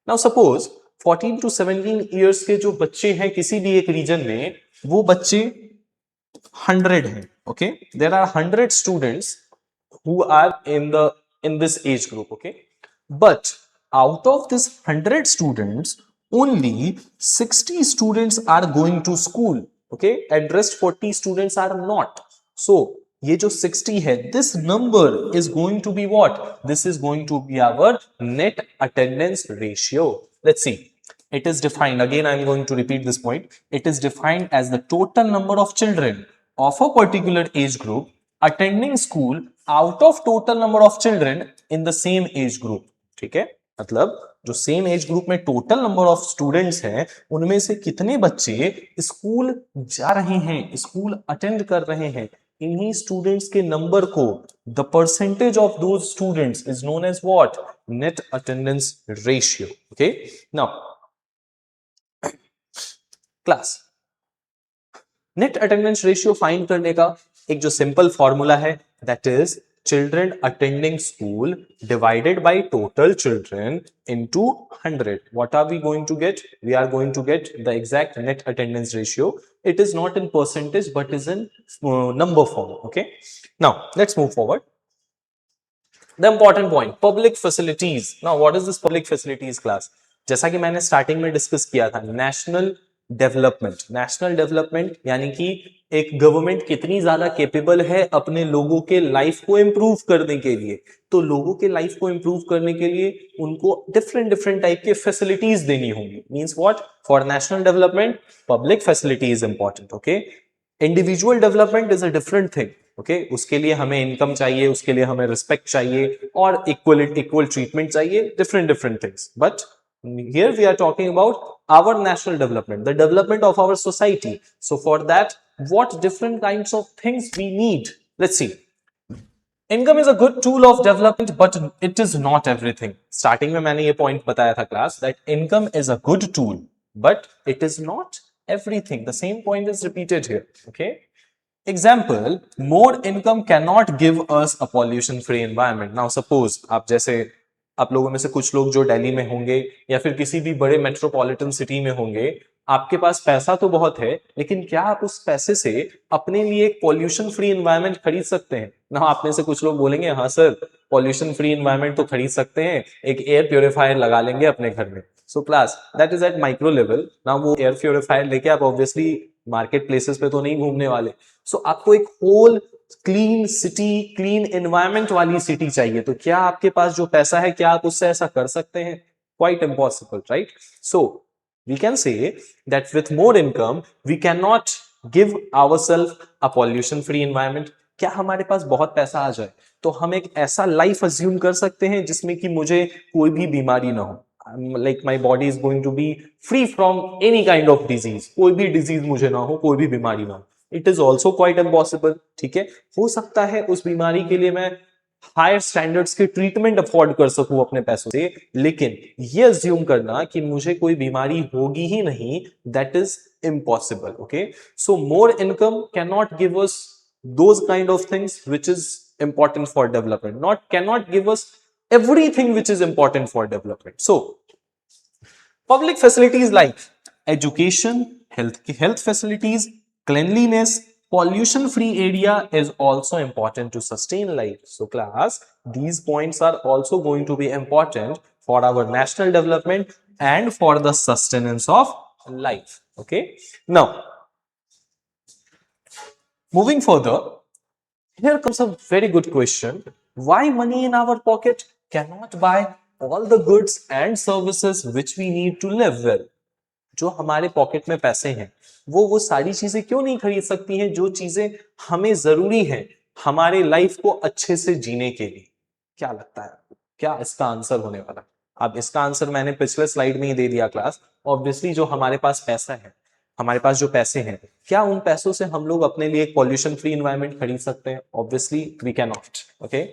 now suppose 14 to 17 years के जो बच्चे हैं किसी भी एक रीजन में, वो बच्चे 100 हैं. Okay, there are 100 students who are in this age group. Okay, but out of this 100 students, only 60 students are going to school. Okay, and rest 40 students are not. So ये जो 60 है, this number is going to be what? This is going to be our net attendance ratio. Let's see. It is defined, again I am going to repeat this point. It is defined as the total number of children of a particular age group attending school out of total number of children in the same age group. ठीक है, मतलब जो same age group में total number of students हैं, उनमें से कितने बच्चे स्कूल जा रहे हैं, स्कूल अटेंड कर रहे हैं, इन्हीं स्टूडेंट्स के नंबर को, the percentage of those students is known as what? Net attendance ratio. Okay, now class, net attendance ratio find करने का एक जो सिंपल फॉर्मूला है, that is children attending school divided by total children into 100. What are we going to get? We are going to get the exact net attendance ratio. It is not in percentage but is in number form. Okay, now let's move forward. The important point, public facilities. Now what is this public facilities class? जैसा कि मैंने starting में discuss किया था, national development. National development यानी कि एक government कितनी ज्यादा कैपेबल है अपने लोगों के लाइफ को इंप्रूव करने के लिए. तो लोगों के लाइफ को इंप्रूव करने के लिए उनको डिफरेंट डिफरेंट टाइप के फैसिलिटीज देनी होंगी. Means what? For national development public facility is important. Okay, individual development is a different thing. Okay, उसके लिए हमें इनकम चाहिए, उसके लिए हमें रिस्पेक्ट चाहिए और इक्वल ट्रीटमेंट चाहिए, different different things. But here we are talking about our national development, the development of our society. So for that, what different kinds of things we need? Let's see. Income is a good tool of development, but it is not everything. Starting में मैंने ये point बताया था class, that income is a good tool, but it is not everything. The same point is repeated here. Okay, example, more income cannot give us a pollution free environment. Now suppose आप जैसे, आप लोगों में से कुछ लोग जो दिल्ली में होंगे या फिर किसी भी बड़े मेट्रोपॉलिटन सिटी में होंगे, आपके पास पैसा तो बहुत है, लेकिन क्या आप उस पैसे से अपने लिए एक पॉल्यूशन फ्री एनवायरनमेंट खरीद सकते हैं? ना, आप में से कुछ लोग बोलेंगे हाँ सर, पॉल्यूशन फ्री एनवायरनमेंट तो खरीद सकते हैं, एक एयर प्योरीफायर लगा लेंगे अपने घर में. So class, that is eight micro level. ना वो एयर प्योरीफायर लेके आप ऑब्वियसली मार्केट प्लेसेस पे तो नहीं घूमने वाले. सो आपको एक whole clean city, clean environment वाली सिटी चाहिए. तो क्या आपके पास जो पैसा है, क्या आप उससे ऐसा कर सकते हैं? Quite impossible, right? So we can say that with more income we can not give ourself a pollution free environment. क्या हमारे पास बहुत पैसा आ जाए तो हम एक ऐसा लाइफ अज्यूम कर सकते हैं जिसमें कि मुझे कोई भी बीमारी ना हो? like my body is going to be free from any kind of disease, कोई भी disease मुझे ना हो, कोई भी बीमारी ना हो. It is also quite impossible. ठीक है, हो सकता है उस बीमारी के लिए मैं हायर स्टैंडर्ड्स के ट्रीटमेंट अफोर्ड कर सकूं अपने पैसों से, लेकिन ये अज्यूम करना कि मुझे कोई बीमारी होगी ही नहीं, that is impossible. Okay, so more income can not give us those kind of things which is important for development, not cannot give us everything which is important for development. So public facilities like education, health facilities, cleanliness, pollution free area is also important to sustain life. So class, these points are also going to be important for our national development and for the sustenance of life. Okay, now moving further, here comes a very good question. Why money in our pocket cannot buy all the goods and services which we need to live well? जो हमारे pocket में पैसे हैं वो सारी चीजें क्यों नहीं खरीद सकती हैं जो चीजें हमें जरूरी हैं हमारे लाइफ को अच्छे से जीने के लिए? क्या लगता है, क्या इसका आंसर होने वाला? अब इसका आंसर मैंने पिछले स्लाइड में ही दे दिया क्लास. ऑब्वियसली जो हमारे पास पैसा है, हमारे पास जो पैसे हैं, क्या उन पैसों से हम लोग अपने लिए एक पॉल्यूशन फ्री एनवायरनमेंट खरीद सकते हैं? Obviously we can not. Okay,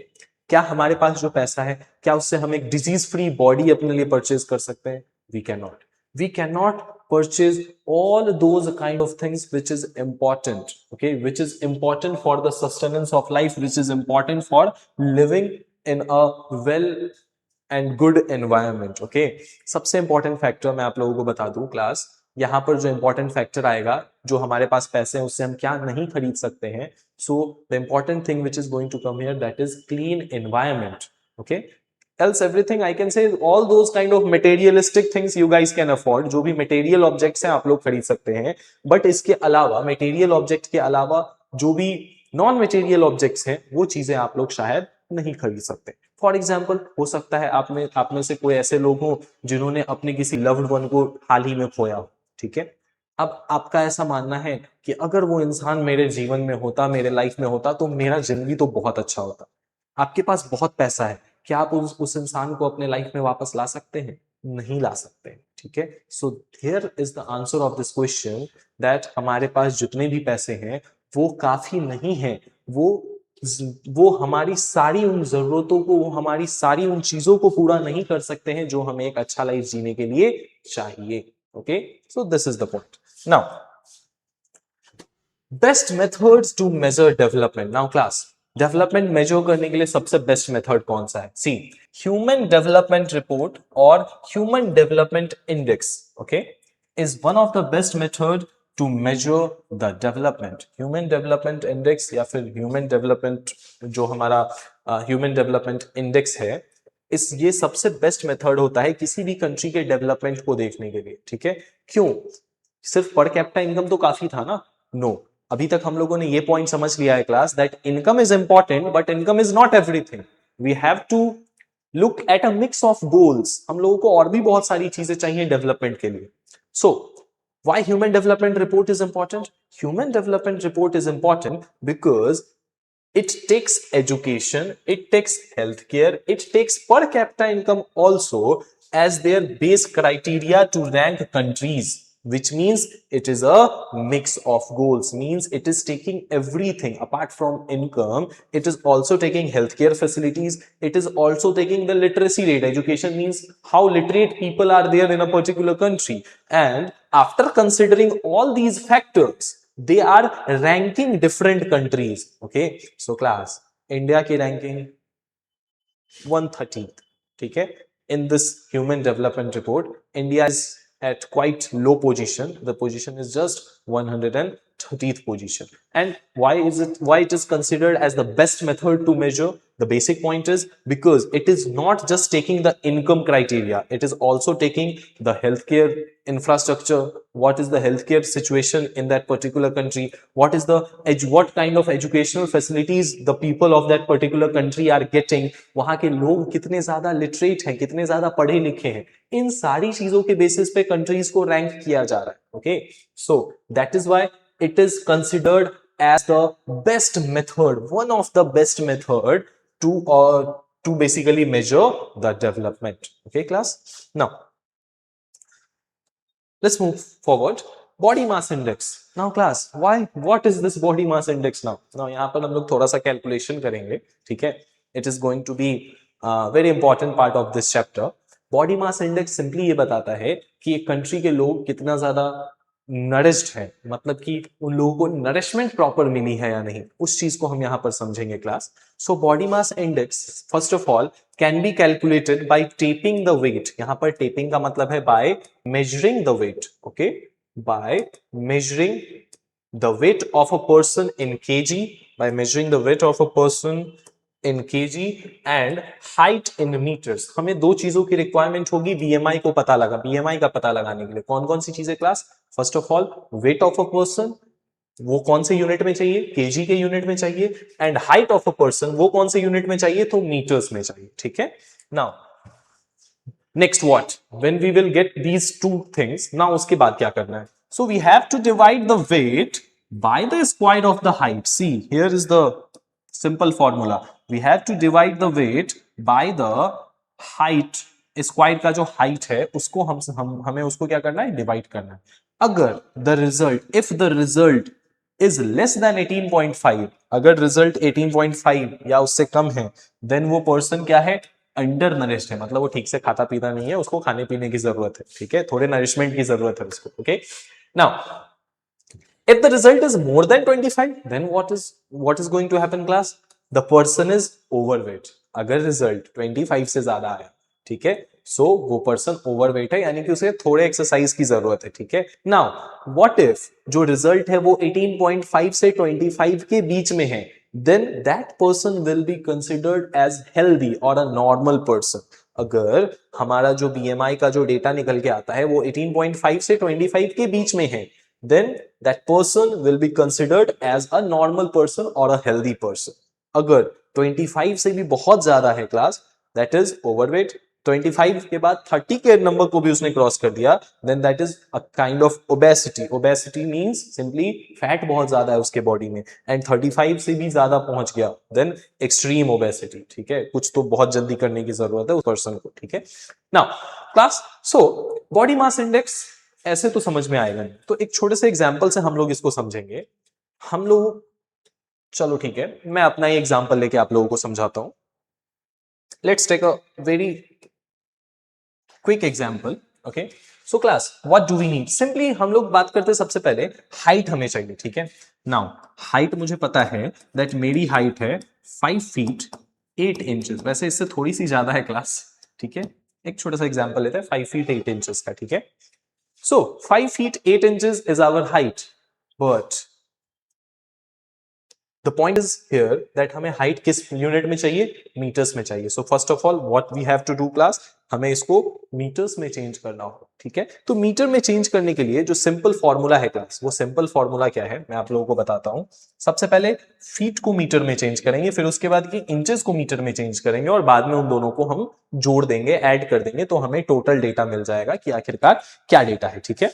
क्या हमारे पास जो पैसा है, क्या उससे हम एक डिजीज फ्री बॉडी अपने लिए परचेज कर सकते हैं? We can not. We cannot purchase all those kind of things which is important, okay, which is important for the sustenance of life, which is important for living in a well and good environment. Okay, सबसे important factor मैं आप लोगों को बता दूं class, यहाँ पर जो important factor आएगा, जो हमारे पास पैसे हैं उससे हम क्या नहीं खरीद सकते हैं. So the important thing which is going to come here, that is clean environment. Okay, else everything I can say is all those kind of materialistic things you guys can afford. जो भी material objects हैं आप लोग खरीद सकते हैं, but इसके अलावा material object के अलावा जो भी non material objects हैं वो चीजें आप लोग शायद नहीं खरीद सकते. फॉर एग्जाम्पल, हो सकता है आप में से कोई ऐसे लोग हो जिन्होंने अपने किसी लव्ड वन को हाल ही में खोया हो. ठीक है, अब आपका ऐसा मानना है कि अगर वो इंसान मेरे जीवन में होता, मेरे लाइफ में होता, तो मेरा जिंदगी तो बहुत अच्छा होता. आपके पास बहुत पैसा है, क्या आप उस इंसान को अपने लाइफ में वापस ला सकते हैं? नहीं ला सकते. ठीक है, so here is the answer of this question, that हमारे पास जितने भी पैसे हैं वो काफी नहीं है. वो हमारी सारी उन जरूरतों को, वो हमारी सारी उन चीजों को पूरा नहीं कर सकते हैं जो हमें एक अच्छा लाइफ जीने के लिए चाहिए. Okay, so this is the point. Now best methods to measure development. Now class, development measure करने के लिए सबसे बेस्ट मेथड कौन सा है? सी, ह्यूमन डेवलपमेंट रिपोर्ट और human development index, okay, is one of the best method to measure the development. Human development index या फिर ह्यूमन डेवलपमेंट, जो हमारा ह्यूमन डेवलपमेंट इंडेक्स है, ये सबसे बेस्ट मेथड होता है किसी भी कंट्री के डेवलपमेंट को देखने के लिए. ठीक है, क्यों? सिर्फ पर कैपिटा इनकम तो काफी था ना? नो, अभी तक हम लोगों ने ये पॉइंट समझ लिया है class, that income is important but income is not everything. We have to look at a mix of goals. हम लोगों को और भी बहुत सारी चीजें चाहिए डेवलपमेंट के लिए. So why human development report is important? Human development report is important because it takes education, it takes healthcare, it takes per capita income also as their base criteria to rank countries, which means it is a mix of goals, means it is taking everything apart from income. It is also taking healthcare facilities, it is also taking the literacy rate. Education means how literate people are there in a particular country, and after considering all these factors they are ranking different countries. Okay, so class, India की ranking 130th. ठीक है, in this human development report India is at quite low position. The position is just 130th position. And why it is considered as the best method to measure? The basic point is because it is not just taking the income criteria, it is also taking the healthcare infrastructure, what is the healthcare situation in that particular country, what kind of educational facilities the people of that particular country are getting, वहां के लोग कितने ज्यादा literate हैं, कितने ज्यादा पढ़े लिखे हैं. इन सारी चीजों के बेसिस पे कंट्रीज को रैंक किया जा रहा है. Okay, so that is why it is considered as the best method, one of the best method to basically measure the development. Okay class, now Let's move forward. Body mass index. Now class, why, what is this body mass index now? Now यहाँ पर हम लोग थोड़ा सा calculation करेंगे, ठीक है? It is going to be very important part of this chapter. Body mass index simply ये बताता है कि एक कंट्री के लोग कितना ज्यादा नरिश्ड है, मतलब कि उन लोगों को नरिशमेंट प्रॉपर मिली है या नहीं, उस चीज को हम यहाँ पर समझेंगे class. So body mass index first of all can be calculated by tapping the weight. यहाँ पर टेपिंग का मतलब है by measuring the weight. Okay, by measuring the weight of a person in KG, by measuring the weight of a person in KG and height in metres. हमें दो चीजों की requirement होगी बीएमआई को पता लगा, बीएमआई का पता लगाने के लिए. कौन कौन सी चीजें class? First of all wait of a person, वो कौन से यूनिट में चाहिए? केजी के यूनिट में चाहिए. And height of a person, वो कौन से यूनिट में चाहिए? तो मीटर्स में चाहिए. ठीक है. Now next what, when we will get these two things, now उसके बाद क्या करना है? So we have to divide the weight by the square of the height. See here is the simple formula. We have to divide the weight by the height. Square का जो height है उसको हमें उसको क्या करना है? डिवाइड करना है. अगर the result, if the result is less than 18.5, अगर रिजल्ट 18.5 या उससे कम है, देन वो पर्सन क्या है? अंडर नरिश्ड है, मतलब वो ठीक से खाता पीता नहीं है, उसको खाने पीने की जरूरत है. ठीक है, थोड़े नरिशमेंट की जरूरत है उसको. Okay, now if the result is more than 25, then what is going to happen class? The person is overweight. अगर रिजल्ट 25 से ज्यादा आया, ठीक है, सो वो पर्सन ओवरवेट है, यानी कि उसे थोड़े एक्सरसाइज की जरूरत है. ठीक है. नाउ व्हाट इफ जो रिजल्ट है वो 18.5 से 25 के बीच में है, then that person will be considered as healthy or a normal person. अगर हमारा जो बीएमआई का जो डेटा निकल के आता है वो 18.5 से 25 के बीच में है, then that person will be considered as a normal person or a healthy person. अगर 25 से भी बहुत ज्यादा है क्लास, that is overweight. 25 के बाद 30 के नंबर को भी उसने क्रॉस कर दिया, then that is a kind of obesity. Obesity means simply fat बहुत ज्यादा है उसके बॉडी में, एंड 35 से भी ज्यादा पहुंच गया, then extreme obesity. ठीक है, कुछ तो बहुत जल्दी करने की जरूरत है उस पर्सन को. ठीक है. Now class, so body mass index ऐसे तो समझ में आएगा नहीं, तो एक छोटे से एग्जाम्पल से हम लोग इसको समझेंगे. हम लोग, चलो ठीक है, मैं अपना ही एग्जाम्पल लेके आप लोगों को समझाता हूं. Let's take a very quick example. Okay, so class what do we need? Simply हम लोग बात करते हैं सबसे पहले हाइट हमें चाहिए. ठीक है. नाउ हाइट मुझे पता है दैट मेरी हाइट है 5 फीट 8 इंचेस. वैसे इससे थोड़ी सी ज्यादा है क्लास. ठीक है, एक छोटा सा एग्जाम्पल लेते हैं 5 फीट 8 इंचेस का. ठीक है. So 5 feet 8 inches is our height, but the point is here that हमें height किस यूनिट में चाहिए? मीटर्स में चाहिए. So first of all what we have to do class, हमें इसको मीटर्स में चेंज करना होगा. ठीक है. तो मीटर में चेंज करने के लिए जो सिंपल फॉर्मूला है क्लास, वो सिंपल फॉर्मूला क्या है मैं आप लोगों को बताता हूं. सबसे पहले फीट को मीटर में चेंज करेंगे, फिर उसके बाद की इंचेस को मीटर में चेंज करेंगे, और बाद में उन दोनों को हम जोड़ देंगे, ऐड कर देंगे, तो हमें टोटल डेटा मिल जाएगा कि आखिरकार क्या डेटा है. ठीक है.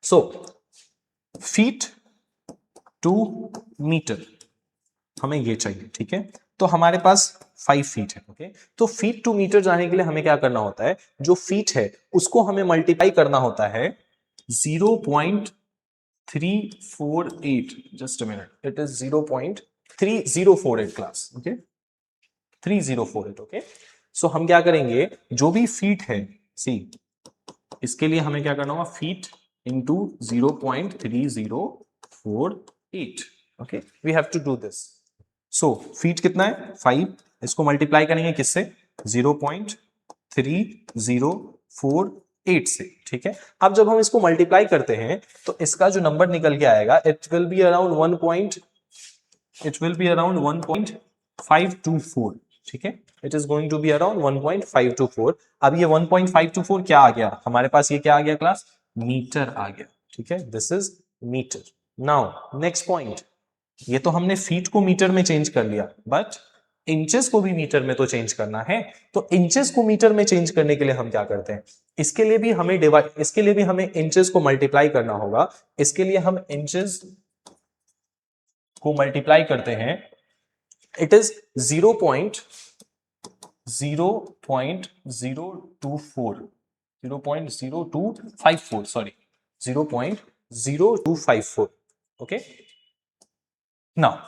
सो फीट टू मीटर हमें ये चाहिए. ठीक है. तो हमारे पास 5 फीट है. ओके, तो फीट टू मीटर जाने के लिए हमें क्या करना होता है? जो फीट है उसको हमें मल्टीप्लाई करना होता है 0.348. Just a minute, it is 0.3048 class. Okay, 3048. Okay, so हम क्या करेंगे? जो भी फीट है, सी इसके लिए हमें क्या करना होगा? Feet into 0.3048. okay, we have to do this. so feet कितना है? 5. इसको मल्टीप्लाई करेंगे किससे? 0.3048 से. ठीक है. अब जब हम इसको मल्टीप्लाई करते हैं तो इसका जो नंबर निकल के आएगा, it will be around 1.524. ठीक है, it is going to be around 1.524. अब ये 1.524 क्या आ गया हमारे पास? ये क्या आ गया क्लास? मीटर आ गया. ठीक है, this is metre. Now next point, ये तो हमने फीट को मीटर में चेंज कर लिया, बट इंचेस को भी मीटर में तो चेंज करना है. तो इंचेस को मीटर में चेंज करने के लिए हम क्या करते हैं? इसके लिए भी हमें इंचेस को मल्टीप्लाई करना होगा. इसके लिए हम इंचेस को मल्टीप्लाई करते हैं. It is 0.0024. 0.0254, sorry, 0.0254. Okay, now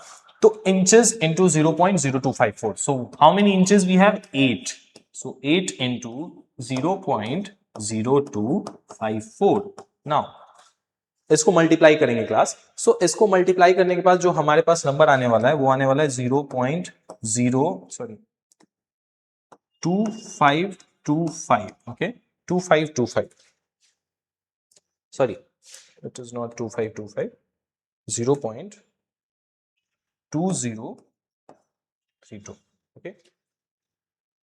so inches into 0.0254, so how many inches we have? 8. So 8 into 0.0254. now इसको मल्टीप्लाई करेंगे क्लास. सो इसको मल्टीप्लाई करने के बाद जो हमारे पास नंबर आने वाला है वो आने वाला है 2525. Okay, 2525. Sorry, it is not 2525, 0.2032. Okay,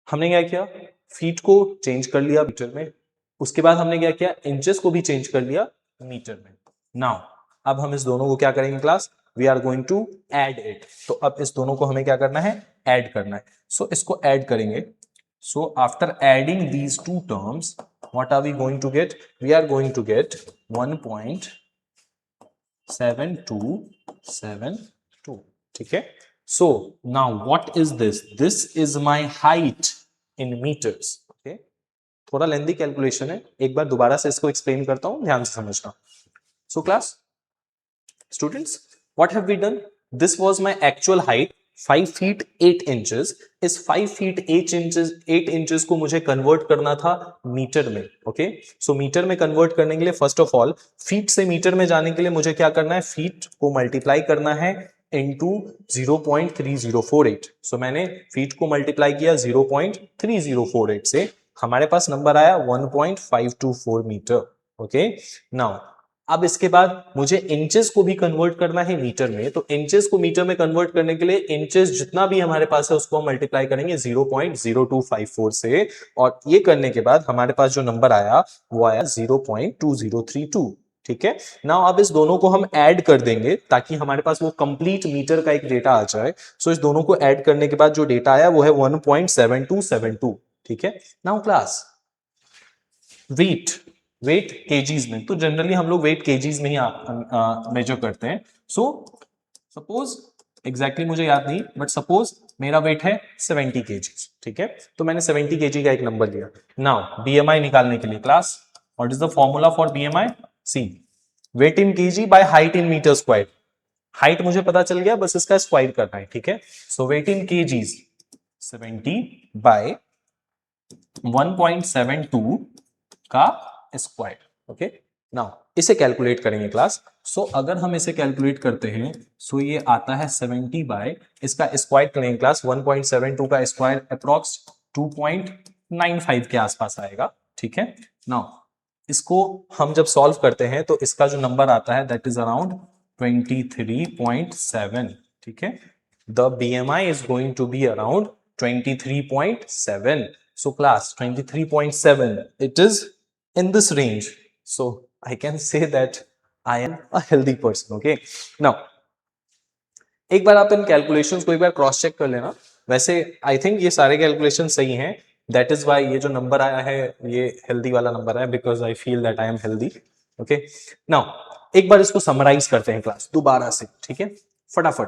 हमने क्या किया? फीट को चेंज कर लिया मीटर में, उसके बाद हमने क्या किया? इंचेस को भी चेंज कर लिया मीटर में. नाउ अब हम इस दोनों को क्या करेंगे class? We are going to add it. तो अब इस दोनों को हमें क्या करना है? ऐड करना है. सो इसको ऐड करेंगे. So after adding these two terms, what are we going to get? We are going to get 1.7272. ठीक है. So now what is this? This is my height in metres. Okay, थोड़ा lengthy calculation है, एक बार दोबारा से इसको explain करता हूं, ध्यान से समझना. So class, students, what have we done? This was my actual height, 5 feet 8 inches. इस 5 feet 8 inches को मुझे कन्वर्ट करना था मीटर में. ओके, सो मीटर में कन्वर्ट करने के लिए फर्स्ट ऑफ ऑल फीट से मीटर में जाने के लिए मुझे क्या करना है? फीट को मल्टीप्लाई करना है इंटू 0.3048. सो मैंने फीट को मल्टीप्लाई किया 0.3048 से, हमारे पास नंबर आया 1.524 मीटर. ओके, नाउ अब इसके बाद मुझे इंचेस को भी कन्वर्ट करना है मीटर में. तो इंचेस को मीटर में कन्वर्ट करने के लिए इंचेस जितना भी हमारे पास है उसको हम मल्टीप्लाई करेंगे 0.0254 से, और ये करने के बाद हमारे पास जो नंबर आया वो आया 0.2032. ठीक है. नाउ अब इस दोनों को हम ऐड कर देंगे ताकि हमारे पास वो कंप्लीट मीटर का एक डेटा आ जाए. सो इस दोनों को ऐड करने के बाद जो डेटा आया वो है 1.7272. ठीक है. नाउ क्लास, वेट केजीज में, तो जनरली हम लोग वेट केजीज में ही मेजर करते हैं. सो सपोज एग्जैक्टली मुझे याद नहीं, बट सपोज मेरा वेट है 70 केजीज. ठीक है, तो मैंने 70 केजी का एक नंबर लिया. नाउ बीएमआई निकालने के लिए class, what is the formula for BMI? See, weight in KG by height in metre square. Height मुझे पता चल गया, बस इसका स्क्वायर करना है. ठीक है, सो वेट इन केजीज 70 बाय 1.72 का स्क्वायर. ओके, नाउ इसे कैलकुलेट करेंगे क्लास. सो अगर हम इसे कैलकुलेट करते हैं, सो ये आता है 70 बाय, इसका स्क्वायर करेंगे क्लास, 1.72 का स्क्वायर अप्रॉक्स 2.95 के आसपास आएगा. ठीक है. नाउ इसको हम जब सॉल्व करते हैं तो इसका जो नंबर आता है दैट इज अराउंड 23.7. ठीक है, the BMI is going to be around 23.7. So class, 23.7, it is in this range. So I can say that I am a healthy person. Okay. Now, एक बार आप इन कैलकुलेशंस को एक बार cross check कर लेना. वैसे I think ये सारे calculation सही हैं. दैट इज वाई ये जो नंबर आया है ये हेल्दी वाला नंबर है, because I feel that I am healthy. Okay, now एक बार इसको समराइज करते हैं क्लास दोबारा से. ठीक है, फटाफट.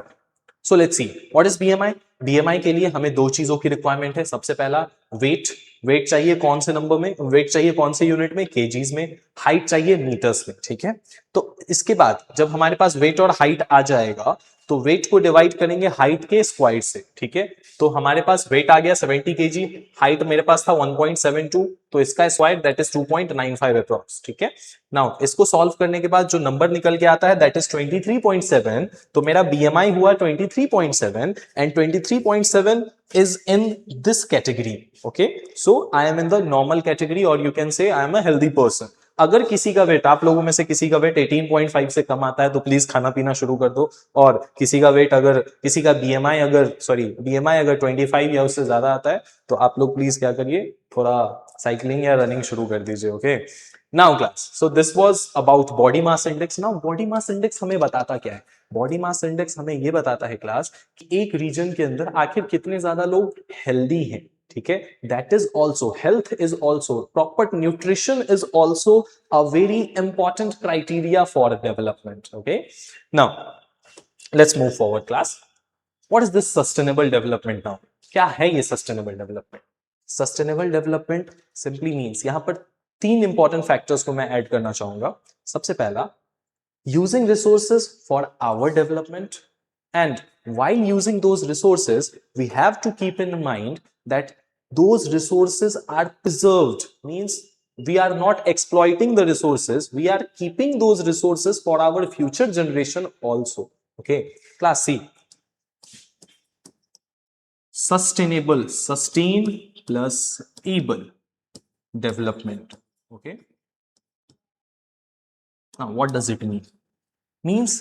So let's see what is BMI. BMI के लिए हमें दो चीजों की रिक्वायरमेंट है. सबसे पहला वेट. वेट चाहिए कौन से नंबर में? वेट चाहिए कौन से यूनिट में? केजीज में. हाइट चाहिए मीटर्स में. ठीक है, तो इसके बाद जब हमारे पास वेट और हाइट आ जाएगा तो वेट को डिवाइड करेंगे हाइट के स्क्वायर से. ठीक है, तो हमारे पास वेट आ गया 70 केजी, हाइट मेरे पास था 1.72, तो इसका स्क्वायर दैट इज 2.95 अप्रॉक्स. ठीक है. नाउ इसको सॉल्व करने के बाद जो नंबर निकल के आता है दैट इज 23.7. तो मेरा बीएमआई हुआ 23.7 and 23.7 is in this category. Okay, so I am in the normal category or you can say I am a healthy person. अगर किसी का वेट, आप लोगों में से किसी का वेट 18.5 से कम आता है तो प्लीज खाना पीना शुरू कर दो. और किसी का वेट अगर, किसी का बीएमआई अगर 25 या उससे ज्यादा आता है तो आप लोग प्लीज क्या करिए, थोड़ा साइकिलिंग या रनिंग शुरू कर दीजिए. Okay, now class, so this was about body mass index. Now body mass index हमें बताता क्या है? बॉडी मास इंडेक्स हमें ये बताता है क्लास कि एक रीजन के अंदर आखिर कितने ज्यादा लोग हेल्दी हैं. ठीक है, that is also, health is also, proper nutrition is also a very important criteria for development. Okay, now let's move forward class. What is this sustainable development? Now क्या है ये sustainable development? Sustainable development simply means, यहां पर 3 important factors को मैं add करना चाहूंगा। सबसे पहला, using resources for our development, and while using those resources we have to keep in mind that those resources are preserved, means we are not exploiting the resources, we are keeping those resources for our future generation also. Okay, class C, sustainable, sustain plus able development. Okay, now what does it mean? Means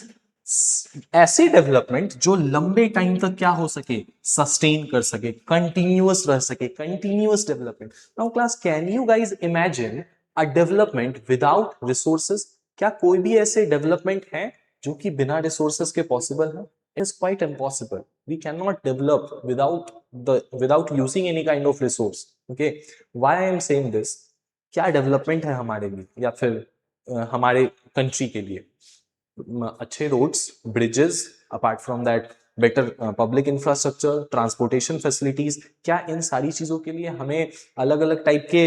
ऐसी development जो लंबे time तक क्या हो सके, sustain कर सके, continuous रह सके, continuous development. Now class, can you guys imagine a development without resources? क्या कोई भी ऐसे डेवलपमेंट है जो कि बिना रिसोर्सेज के पॉसिबल है? It is quite impossible. We can not develop without using any kind of resource. Okay, why I am saying this? क्या डेवलपमेंट है हमारे लिए या फिर हमारे कंट्री के लिए? अच्छे roads, bridges, apart from that better public infrastructure, transportation facilities, क्या इन सारी चीजों के लिए हमें अलग अलग टाइप के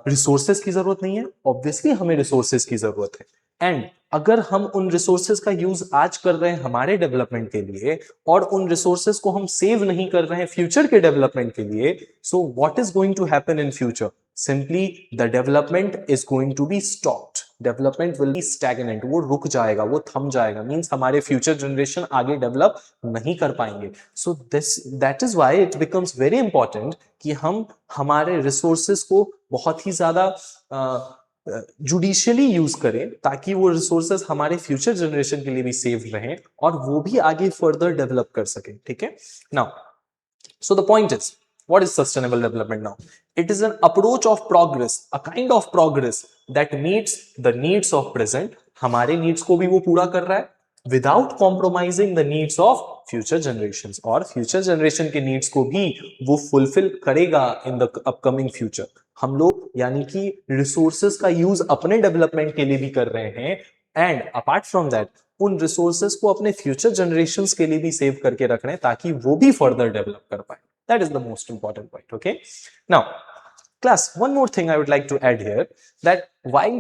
रिसोर्सेज की जरूरत नहीं है? ऑब्वियसली हमें रिसोर्सेज की जरूरत है। एंड अगर हम उन रिसोर्सेज का यूज आज कर रहे हैं हमारे डेवलपमेंट के लिए और उन रिसोर्सेज को हम सेव नहीं कर रहे हैं फ्यूचर के डेवलपमेंट के लिए, so what is going to happen in future? Simply the development is going to be stopped. Development will be stagnant. वो रुक जाएगा, वो थम जाएगा। मीन्स हमारे फ्यूचर जनरेशन आगे डेवलप नहीं कर पाएंगे। So that is why it becomes very important कि हम हमारे रिसोर्सेज को बहुत ही ज्यादा जुडिशियली यूज करें ताकि वो रिसोर्सेज हमारे फ्यूचर जनरेशन के लिए भी सेव रहें और वो भी आगे फर्दर डेवलप कर सके। ठीक है, now so the point is, what is sustainable development now? It is an approach of progress, a kind of progress that meets the needs of present. हमारे needs को भी वो पूरा कर रहा है without compromising the needs of future generations, और future generation के needs को भी वो fulfill करेगा in the upcoming future. हम लोग यानी कि resources का use अपने development के लिए भी कर रहे हैं, and apart from that उन resources को अपने future generations के लिए भी save करके रख रहे हैं ताकि वो भी further develop कर पाए। That is the most important point. Okay, now class, one more thing I would like to add here, that while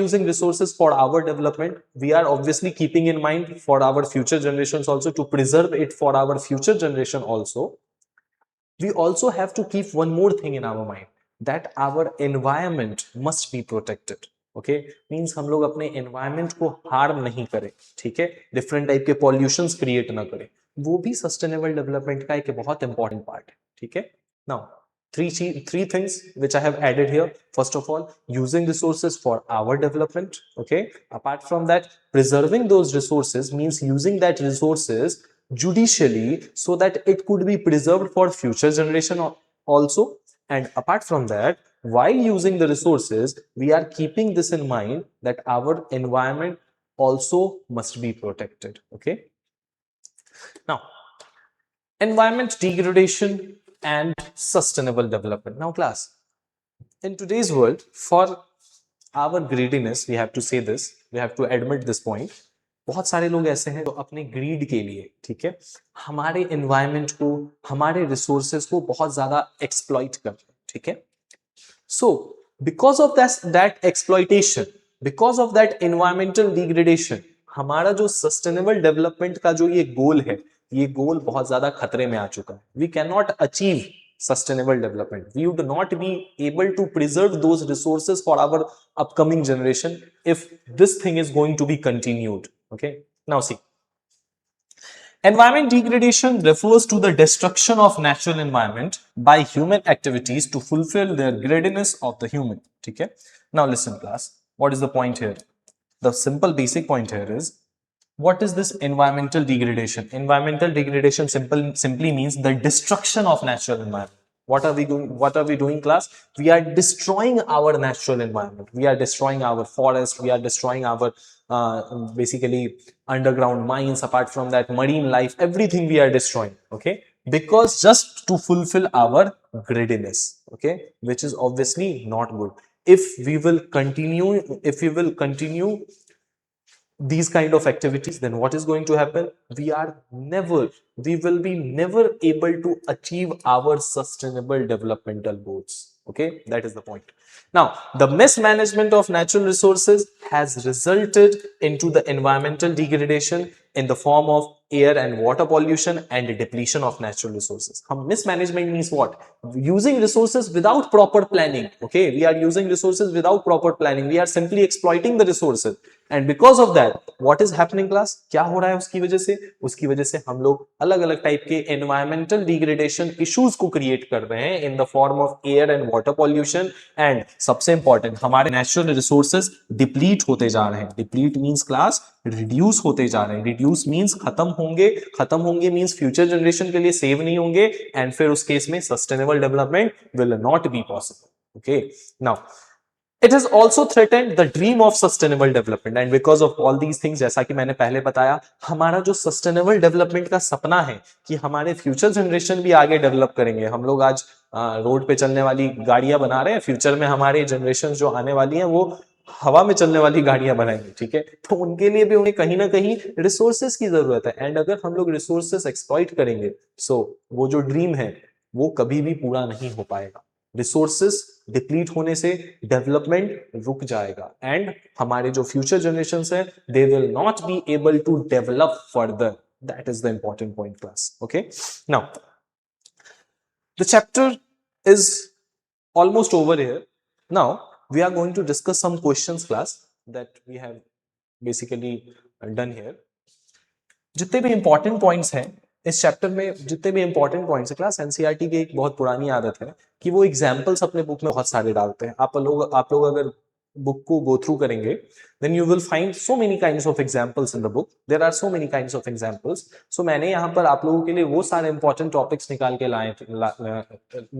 using resources for our development, we are obviously keeping in mind for our future generations also, to preserve it for our future generation also. We also have to keep one more thing in our mind, that our environment must be protected. Okay, means हम लोग अपने environment को harm नहीं करें। ठीक है, different type के pollutions create ना करें, वो भी सस्टेनेबल डेवलपमेंट का एक बहुत इंपॉर्टेंट पार्ट है। ठीक है, now three things which I have added here. First of all, using resources for our development. Okay, apart from that, preserving those resources means using that resources judicially so that it could be preserved for future generation also. And apart from that, while using the resources, we are keeping this in mind that our environment also must be protected. Okay, now environment degradation and sustainable development. Now class, in today's world, for our greediness, we have to say this, we have to admit this point, बहुत सारे लोग ऐसे हैं जो अपने grid के लिए, ठीक है, हमारे एनवायरमेंट को, हमारे रिसोर्सेज को बहुत ज्यादा एक्सप्लॉइट करते हैं। ठीक है, so because of that exploitation, because of that environmental degradation, हमारा जो सस्टेनेबल डेवलपमेंट का जो ये गोल है, ये गोल बहुत ज्यादा खतरे में आ चुका है। We can not achieve sustainable development. We would not be able to preserve those resources for our upcoming generation if this thing is going to be continued. Okay, now see, environment degradation refers to the destruction of natural environment by human activities to fulfill their greediness of the human. Okay, now listen class, what is the point here? The simple basic point here is, what is this environmental degradation? Environmental degradation simply means the destruction of natural environment. What are we doing? What are we doing, class? We are destroying our natural environment. We are destroying our forest. We are destroying our basically underground mines. Apart from that, marine life, everything we are destroying. Okay, because just to fulfill our greediness. Okay, which is obviously not good. If we will continue these kind of activities, then what is going to happen? We will be never able to achieve our sustainable developmental goals. Okay, that is the point. Now, the mismanagement of natural resources has resulted into the environmental degradation in the form of air and water pollution and depletion of natural resources. Mismanagement means what? Using resources without proper planning. Okay, we are using resources without proper planning. We are simply exploiting the resources. And because of that, what is happening class? क्या हो रहा है उसकी वजह से? उसकी वजह से हम लोग अलग अलग टाइप के environmental degradation issues को create कर रहे हैं in the form of air and water pollution, and सबसे important हमारे natural resources deplete होते जा रहे हैं. Deplete means class reduce होते जा रहे हैं. Reduce means खत्म होंगे means future generation के लिए save नहीं होंगे, and फिर उस केस में sustainable development will not be possible. Okay, now it has also threatened the dream of sustainable development, and because of all these things, जैसा कि मैंने पहले बताया, हमारा जो sustainable development का सपना है कि हमारे future generation भी आगे develop करेंगे. हम लोग आज रोड पे चलने वाली गाड़ियां बना रहे हैं, फ्यूचर में हमारी जनरेशन जो आने वाली हैं वो हवा में चलने वाली गाड़ियां बनाएंगे. ठीक है, तो उनके लिए भी उन्हें कहीं ना कहीं रिसोर्सेस की जरूरत है, एंड अगर हम लोग रिसोर्सेस एक्सप्लॉइट करेंगे, सो वो जो ड्रीम है वो कभी भी पूरा नहीं हो पाएगा. रिसोर्सेस डिप्लीट होने से डेवलपमेंट रुक जाएगा, एंड हमारे जो फ्यूचर जनरेशंस हैं they will not be able to develop further. That is the important point class. Okay, now the chapter is almost over here. Now we are going to discuss some questions class that we have basically done here. जितने भी important points हैं इस chapter में, जितने भी important points है class, NCERT की एक बहुत पुरानी आदत है कि वो एग्जांपल्स अपने बुक में बहुत सारे डालते हैं. आप लोग अगर बुक को गो थ्रू करेंगे then you will find so many kinds of examples in the book. There are so many kinds of examples. So मैंने यहाँ पर आप लोगों के लिए वो सारे इंपॉर्टेंट टॉपिक्स निकाल के लाए थे.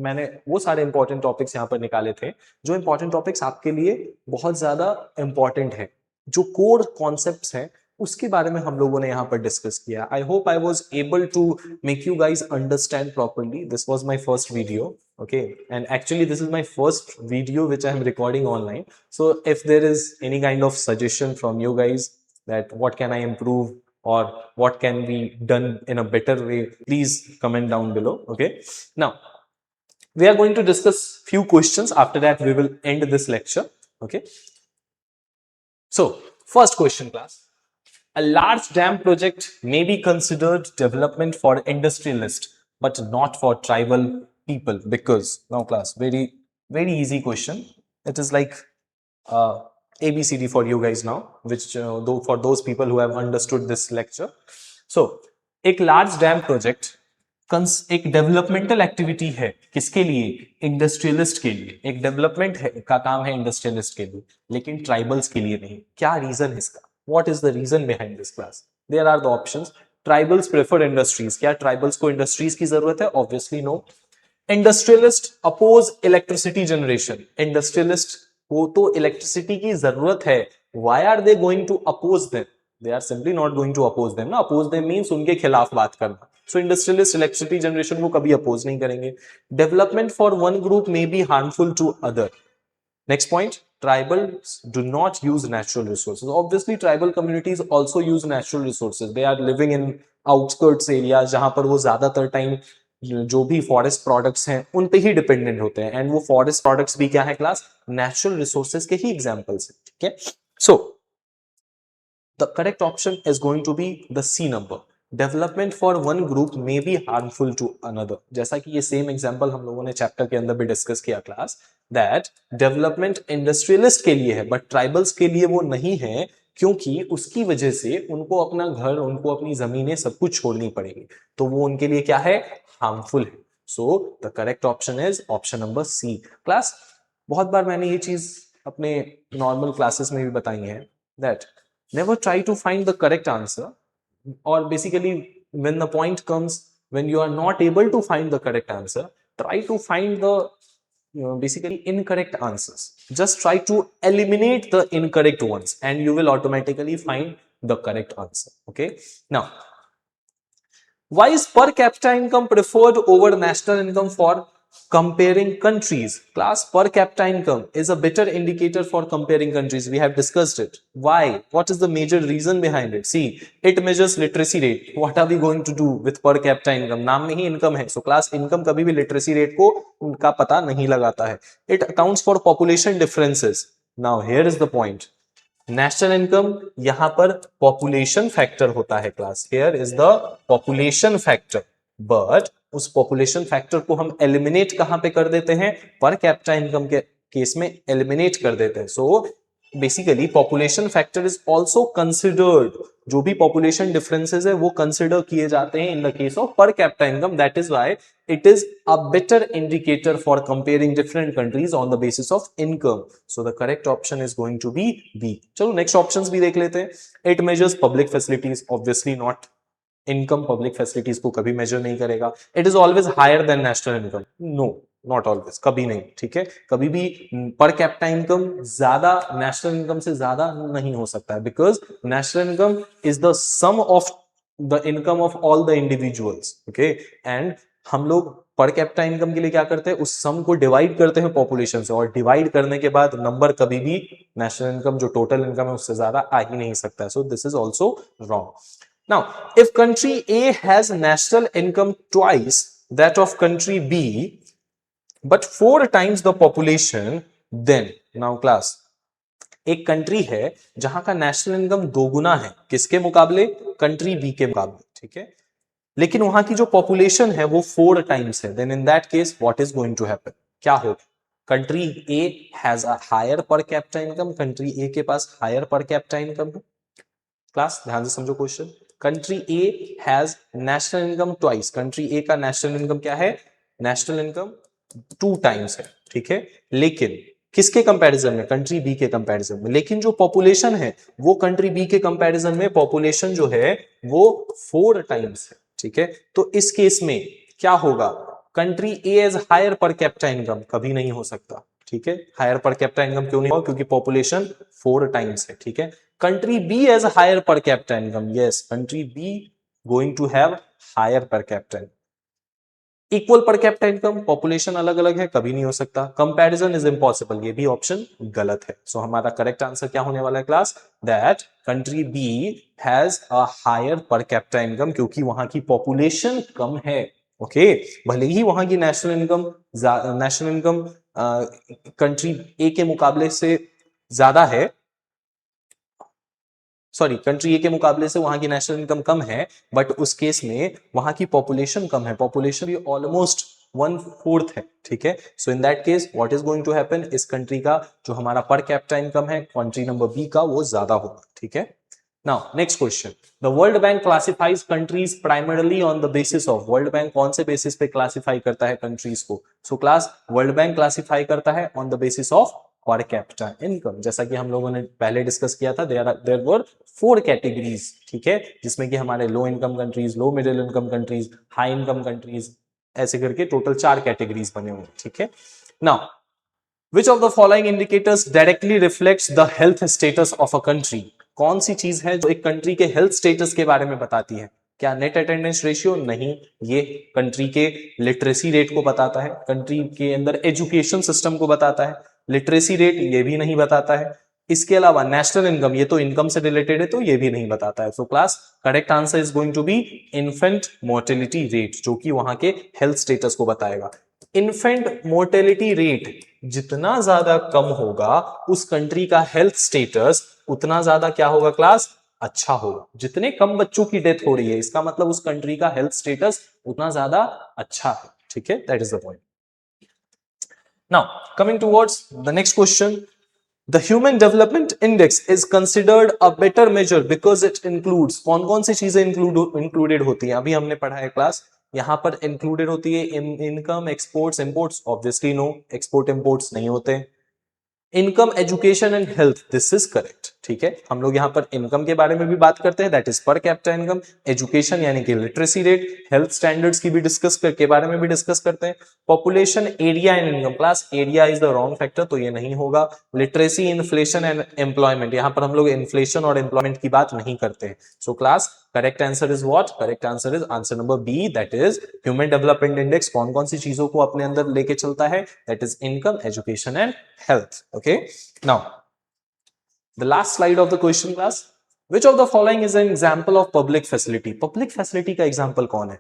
मैंने वो सारे इंपॉर्टेंट टॉपिक्स यहाँ पर निकाले थे जो इंपॉर्टेंट टॉपिक्स आपके लिए बहुत ज्यादा इंपॉर्टेंट है. जो कोर कॉन्सेप्ट्स हैं उसके बारे में हम लोगों ने यहाँ पर डिस्कस किया. I hope I was able to make you guys understand properly. This was my first video. Okay, and actually this is my first video which I am recording online. So if there is any kind of suggestion from you guys that what can I improve or what can be done in a better way, please comment down below. Okay, now we are going to discuss few questions. After that we will end this lecture. Okay, so first question class: a large dam project may be considered development for industrialists but not for tribal people, because now class, very easy question. It is like ABCD for you guys now, which though for those people who have understood this lecture. So एक large dam project एक developmental activity है. किसके लिए? Industrialist के लिए. एक development का काम है इंडस्ट्रियलिस्ट के लिए, लेकिन ट्राइबल्स के लिए नहीं. क्या रीजन है इसका? What is the reason behind this class? There are the options. Tribals prefer industries. क्या ट्राइबल्स को इंडस्ट्रीज की जरूरत है? Obviously no. Industrialist oppose electricity generation. Industrialist को तो इलेक्ट्रिसिटी की जरूरत है. Why are they going to oppose them? They are simply not going to oppose them ना. अपोज देम मींस उनके खिलाफ बात करना. सो इंडस्ट्रियलिस्ट इलेक्ट्रिसिटी जनरेशन को कभी अपोज नहीं करेंगे. Development for one group may be harmful to other. Next point, tribals do not use natural resources. Obviously, tribal communities also use natural resources. They are living in outskirts areas जहां पर वो ज्यादातर time जो भी forest products हैं उन पे ही dependent होते हैं, एंड वो फॉरेस्ट प्रोडक्ट्स भी क्या है क्लास? नेचुरल रिसोर्सेज के ही एग्जांपल्स हैं. ठीक है, so the correct option is going to be the C number. Development for one group may be harmful to another. जैसा कि ये सेम एग्जांपल हम लोगों ने चैप्टर के अंदर भी डिस्कस किया क्लास, दैट डेवलपमेंट इंडस्ट्रियलिस्ट के लिए है बट ट्राइबल्स के लिए वो नहीं है, क्योंकि उसकी वजह से उनको अपना घर, उनको अपनी जमीनें सब कुछ छोड़नी पड़ेगी, तो वो उनके लिए क्या है? हार्मफुल है. So the correct option is option number C. Class, बहुत बार मैंने ये चीज अपने नॉर्मल क्लासेस में भी बताई है, that never try to find the correct answer, or basically when the point comes when you are not able to find the correct answer, try to find the basically incorrect answers. Just try to eliminate the incorrect ones and you will automatically find the correct answer. Okay, now why is per capita income preferred over national income for comparing countries. Class, per capita income is a better indicator for comparing countries. We have discussed it. Why? What is the major reason behind it? See, it measures literacy rate. What are we going to do with per capita income? नाम में ही income है. So class, income कभी भी literacy rate को उनका पता नहीं लगाता है. It accounts for population differences. Now here is the point. National income यहां पर पॉपुलेशन फैक्टर होता है class. Here is the population factor, but उस पॉपुलेशन फैक्टर को हम एलिमिनेट कहां पे कर देते हैं? पर कैपिटा इनकम के केस में एलिमिनेट कर देते हैं. So basically population factor is also considered. जो भी पॉपुलेशन डिफरेंसेस है वो कंसिडर किए जाते हैं in the case of per capita income. That is why it is a better indicator for comparing different countries on the basis of income. So the correct option is going to be B. चलो next options भी देख लेते हैं. It measures public facilities. Obviously not. Income public facilities को कभी measure नहीं करेगा. It is always higher than national income. No, not always. कभी नहीं. ठीक है, कभी भी per capita income ज्यादा national income से ज्यादा नहीं हो सकता है, because national income is the sum of the income of all the individuals. Okay, and हम लोग पर कैपिटा इनकम के लिए क्या करते हैं? उस सम को डिवाइड करते हैं पॉपुलेशन से, और डिवाइड करने के बाद नंबर कभी भी नेशनल इनकम जो टोटल इनकम है उससे ज्यादा आ ही नहीं सकता है. So this is also wrong. Now if country A has national income twice that of country B but 4 times the population, then now class, एक कंट्री है जहां का नेशनल इनकम 2 गुना है किसके मुकाबले? कंट्री बी के मुकाबले. ठीक है, लेकिन वहां की जो पॉपुलेशन है वो 4 times है. Then in that case what is going to happen? क्या होगा? Country A has a higher per capita income. Country A के पास हायर पर कैपिटा इनकम है. क्लास ध्यान से समझो question. Country A has national income twice. Country A का national income क्या है? नेशनल इनकम 2 times है. ठीक है, लेकिन किसके कंपैरिजन में? कंट्री बी के कंपैरिजन में. लेकिन जो पॉपुलेशन है वो कंट्री बी के कंपैरिजन में पॉपुलेशन जो है वो 4 times है. ठीक है, तो इस केस में क्या होगा? Country A has higher per capita income कभी नहीं हो सकता. ठीक है, हायर पर कैपिटा इनकम क्यों नहीं होगा? क्योंकि पॉपुलेशन 4 times है. ठीक है, country B as higher per capita income. Yes, country B going to have higher per capita. Equal per capita income, population अलग अलग है, कभी नहीं हो सकता. कंपैरिजन इज इम्पॉसिबल, ये भी ऑप्शन गलत है. सो हमारा करेक्ट आंसर क्या होने वाला है class? That country B has a higher per capita income, क्योंकि वहां की पॉपुलेशन कम है. ओके, भले ही वहां की नेशनल इनकम कंट्री ए के मुकाबले से ज्यादा है, सॉरी कंट्री ए के मुकाबले से वहां की नेशनल इनकम कम है, बट उस केस में वहां की पॉपुलेशन कम है. पॉपुलेशन भी ऑलमोस्ट 1/4 है. ठीक है, so in that case what is going to happen? इस कंट्री का जो हमारा पर कैपिटा इनकम है कंट्री नंबर बी का वो ज्यादा होगा. ठीक है, now next question. The world bank classifies countries primarily on the basis of. World bank कौन से बेसिस पे क्लासिफाई करता है कंट्रीज को? So class, world bank classify करता है on the basis of per capita income. जैसा कि हम लोगों ने पहले डिस्कस किया था, देयर वर 4 कैटेगरीज. ठीक है, जिसमें कि हमारे low income countries, low middle income countries, high income countries, ऐसे करके टोटल 4 कैटेगरीज बने हुए. ठीक है, now which of the following indicators directly reflects the health status of a country? कौन सी चीज है जो एक कंट्री के हेल्थ स्टेटस के बारे में बताती है? क्या नेट अटेंडेंस रेशियो? नहीं, ये कंट्री के लिटरेसी रेट को बताता है, कंट्री के अंदर एजुकेशन सिस्टम को बताता है. लिटरेसी रेट ये भी नहीं बताता है. इसके अलावा नेशनल इनकम, ये तो इनकम से रिलेटेड है, तो ये भी नहीं बताता है. सो class, correct answer is going to be infant mortality rate, जो कि वहां के हेल्थ स्टेटस को बताएगा. इन्फेंट मोर्टेलिटी रेट जितना ज्यादा कम होगा उस कंट्री का हेल्थ स्टेटस उतना ज्यादा क्या होगा क्लास? अच्छा होगा. जितने कम बच्चों की डेथ हो रही है, इसका मतलब उस कंट्री का हेल्थ स्टेटस उतना ज्यादा अच्छा है. ठीक है, that is the point. Now, coming towards the next question, the Human Development Index is considered a better measure because it includes. कौन कौन सी चीजें included होती हैं? अभी हमने पढ़ा है क्लास, यहां पर included होती है income, exports, imports. Obviously no, export imports नहीं होते. Income, education and health, this is correct. ठीक है। हम लोग यहाँ पर इनकम के बारे में भी बात करते हैं, दैट इज पर कैपिटा इनकम, एजुकेशन यानी कि लिटरेसी रेट, हेल्थ स्टैंडर्ड्स की भी के बारे में भी डिस्कस करते हैं, population, area and income. Class area is the wrong factor, तो ये नहीं होगा। लिटरेसी, इन्फ्लेशन एंड एम्प्लॉयमेंट, यहाँ पर हम लोग इन्फ्लेशन और एम्प्लॉयमेंट की बात नहीं करते हैं। So class correct answer is what? Correct answer is answer number B, that is human development index कौन कौन सी चीजों को अपने अंदर लेके चलता है? That is income, education and health. Okay, now the last slide of the question class, which of the following is an example of public facility? public facility का example कौन है?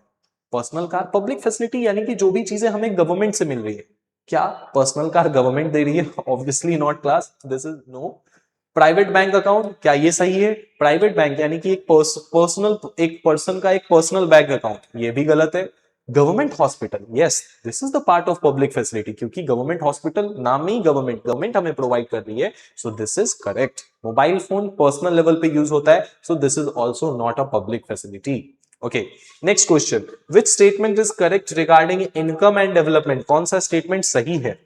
Personal car. पब्लिक फैसिलिटी यानी कि जो भी चीजें हमें government से मिल रही है। क्या पर्सनल कार गवर्नमेंट दे रही है? Obviously not class, this is no. Private bank account, क्या ये सही है? प्राइवेट बैंक यानी कि एक पर्सन का एक पर्सनल बैंक अकाउंट, ये भी गलत है। Government hospital, yes this is the part of public facility, क्योंकि गवर्नमेंट हॉस्पिटल नाम ही गवर्नमेंट हमें प्रोवाइड कर रही है, so this is correct. Mobile phone personal level पे यूज होता है, so this is also not a public facility. Okay, next question, which statement is correct regarding income and development? कौन सा स्टेटमेंट सही है?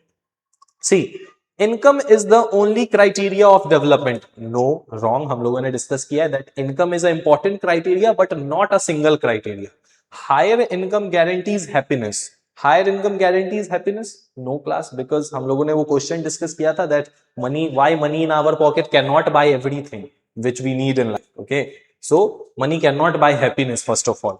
C, income is the only criteria of development. No, wrong. हम लोगों ने discuss किया that income is a important criteria but not a single criteria. Higher income guarantees happiness. Higher income guarantees happiness? No class, because हम लोगों ने वो question discuss किया था that money, why money in our pocket can not buy everything which we need in life. Okay, so money cannot buy happiness first of all.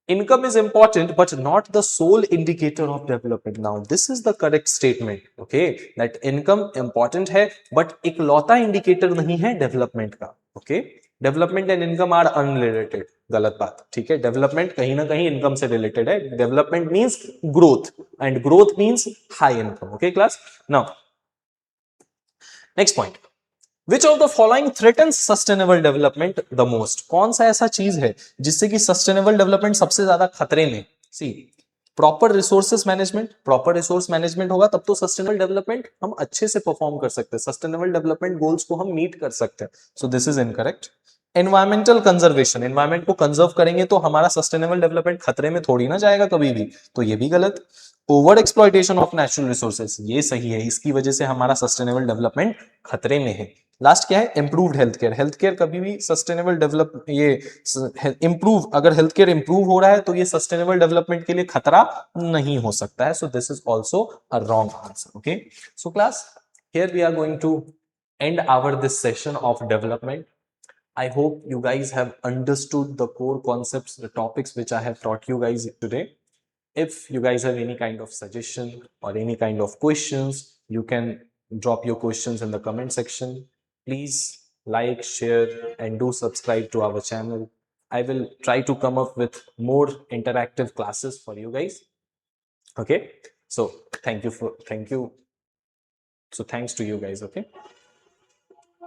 Income is important but not the sole indicator of development. Now this is the correct statement, okay, that income important है but इकलौता indicator नहीं है development का। okay, development and income are unrelated, गलत बात, ठीक है। development कहीं ना कहीं income से related है। development means growth and growth means high income. okay class, now next point, Which of the following threatens sustainable development the most? कौन सा ऐसा चीज है जिससे कि सस्टेनेबल डेवलपमेंट सबसे ज्यादा खतरे में? C, proper resources management. Proper resource management होगा तब तो सस्टेनेबल डेवलपमेंट हम अच्छे से परफॉर्म कर सकते हैं, सस्टेनेबल डेवलपमेंट गोल्स को हम मीट कर सकते हैं। So this is incorrect. Environmental conservation, environment को कंजर्व करेंगे तो हमारा सस्टेनेबल डेवलपमेंट खतरे में थोड़ी ना जाएगा कभी भी, तो ये भी गलत। Over exploitation of natural resources, ये सही है, इसकी वजह से हमारा सस्टेनेबल डेवलपमेंट खतरे में है। लास्ट क्या है? Improved health care. Health care कभी भी सस्टेनेबल डेवलप, ये इंप्रूव, अगर हेल्थ केयर इंप्रूव हो रहा है तो ये सस्टेनेबल डेवलपमेंट के लिए खतरा नहीं हो सकता है। So this is also a wrong answer. Okay, so class, here we are going to end our this session of development. I hope you guys have understood the core concepts, the topics which I have taught you guys today. If you guys have any kind of suggestion or any kind of questions, you can drop your questions in the comment section. Please like, share and do subscribe to our channel. I will try to come up with more interactive classes for you guys. Okay, so thank you. So thanks to you guys. Okay.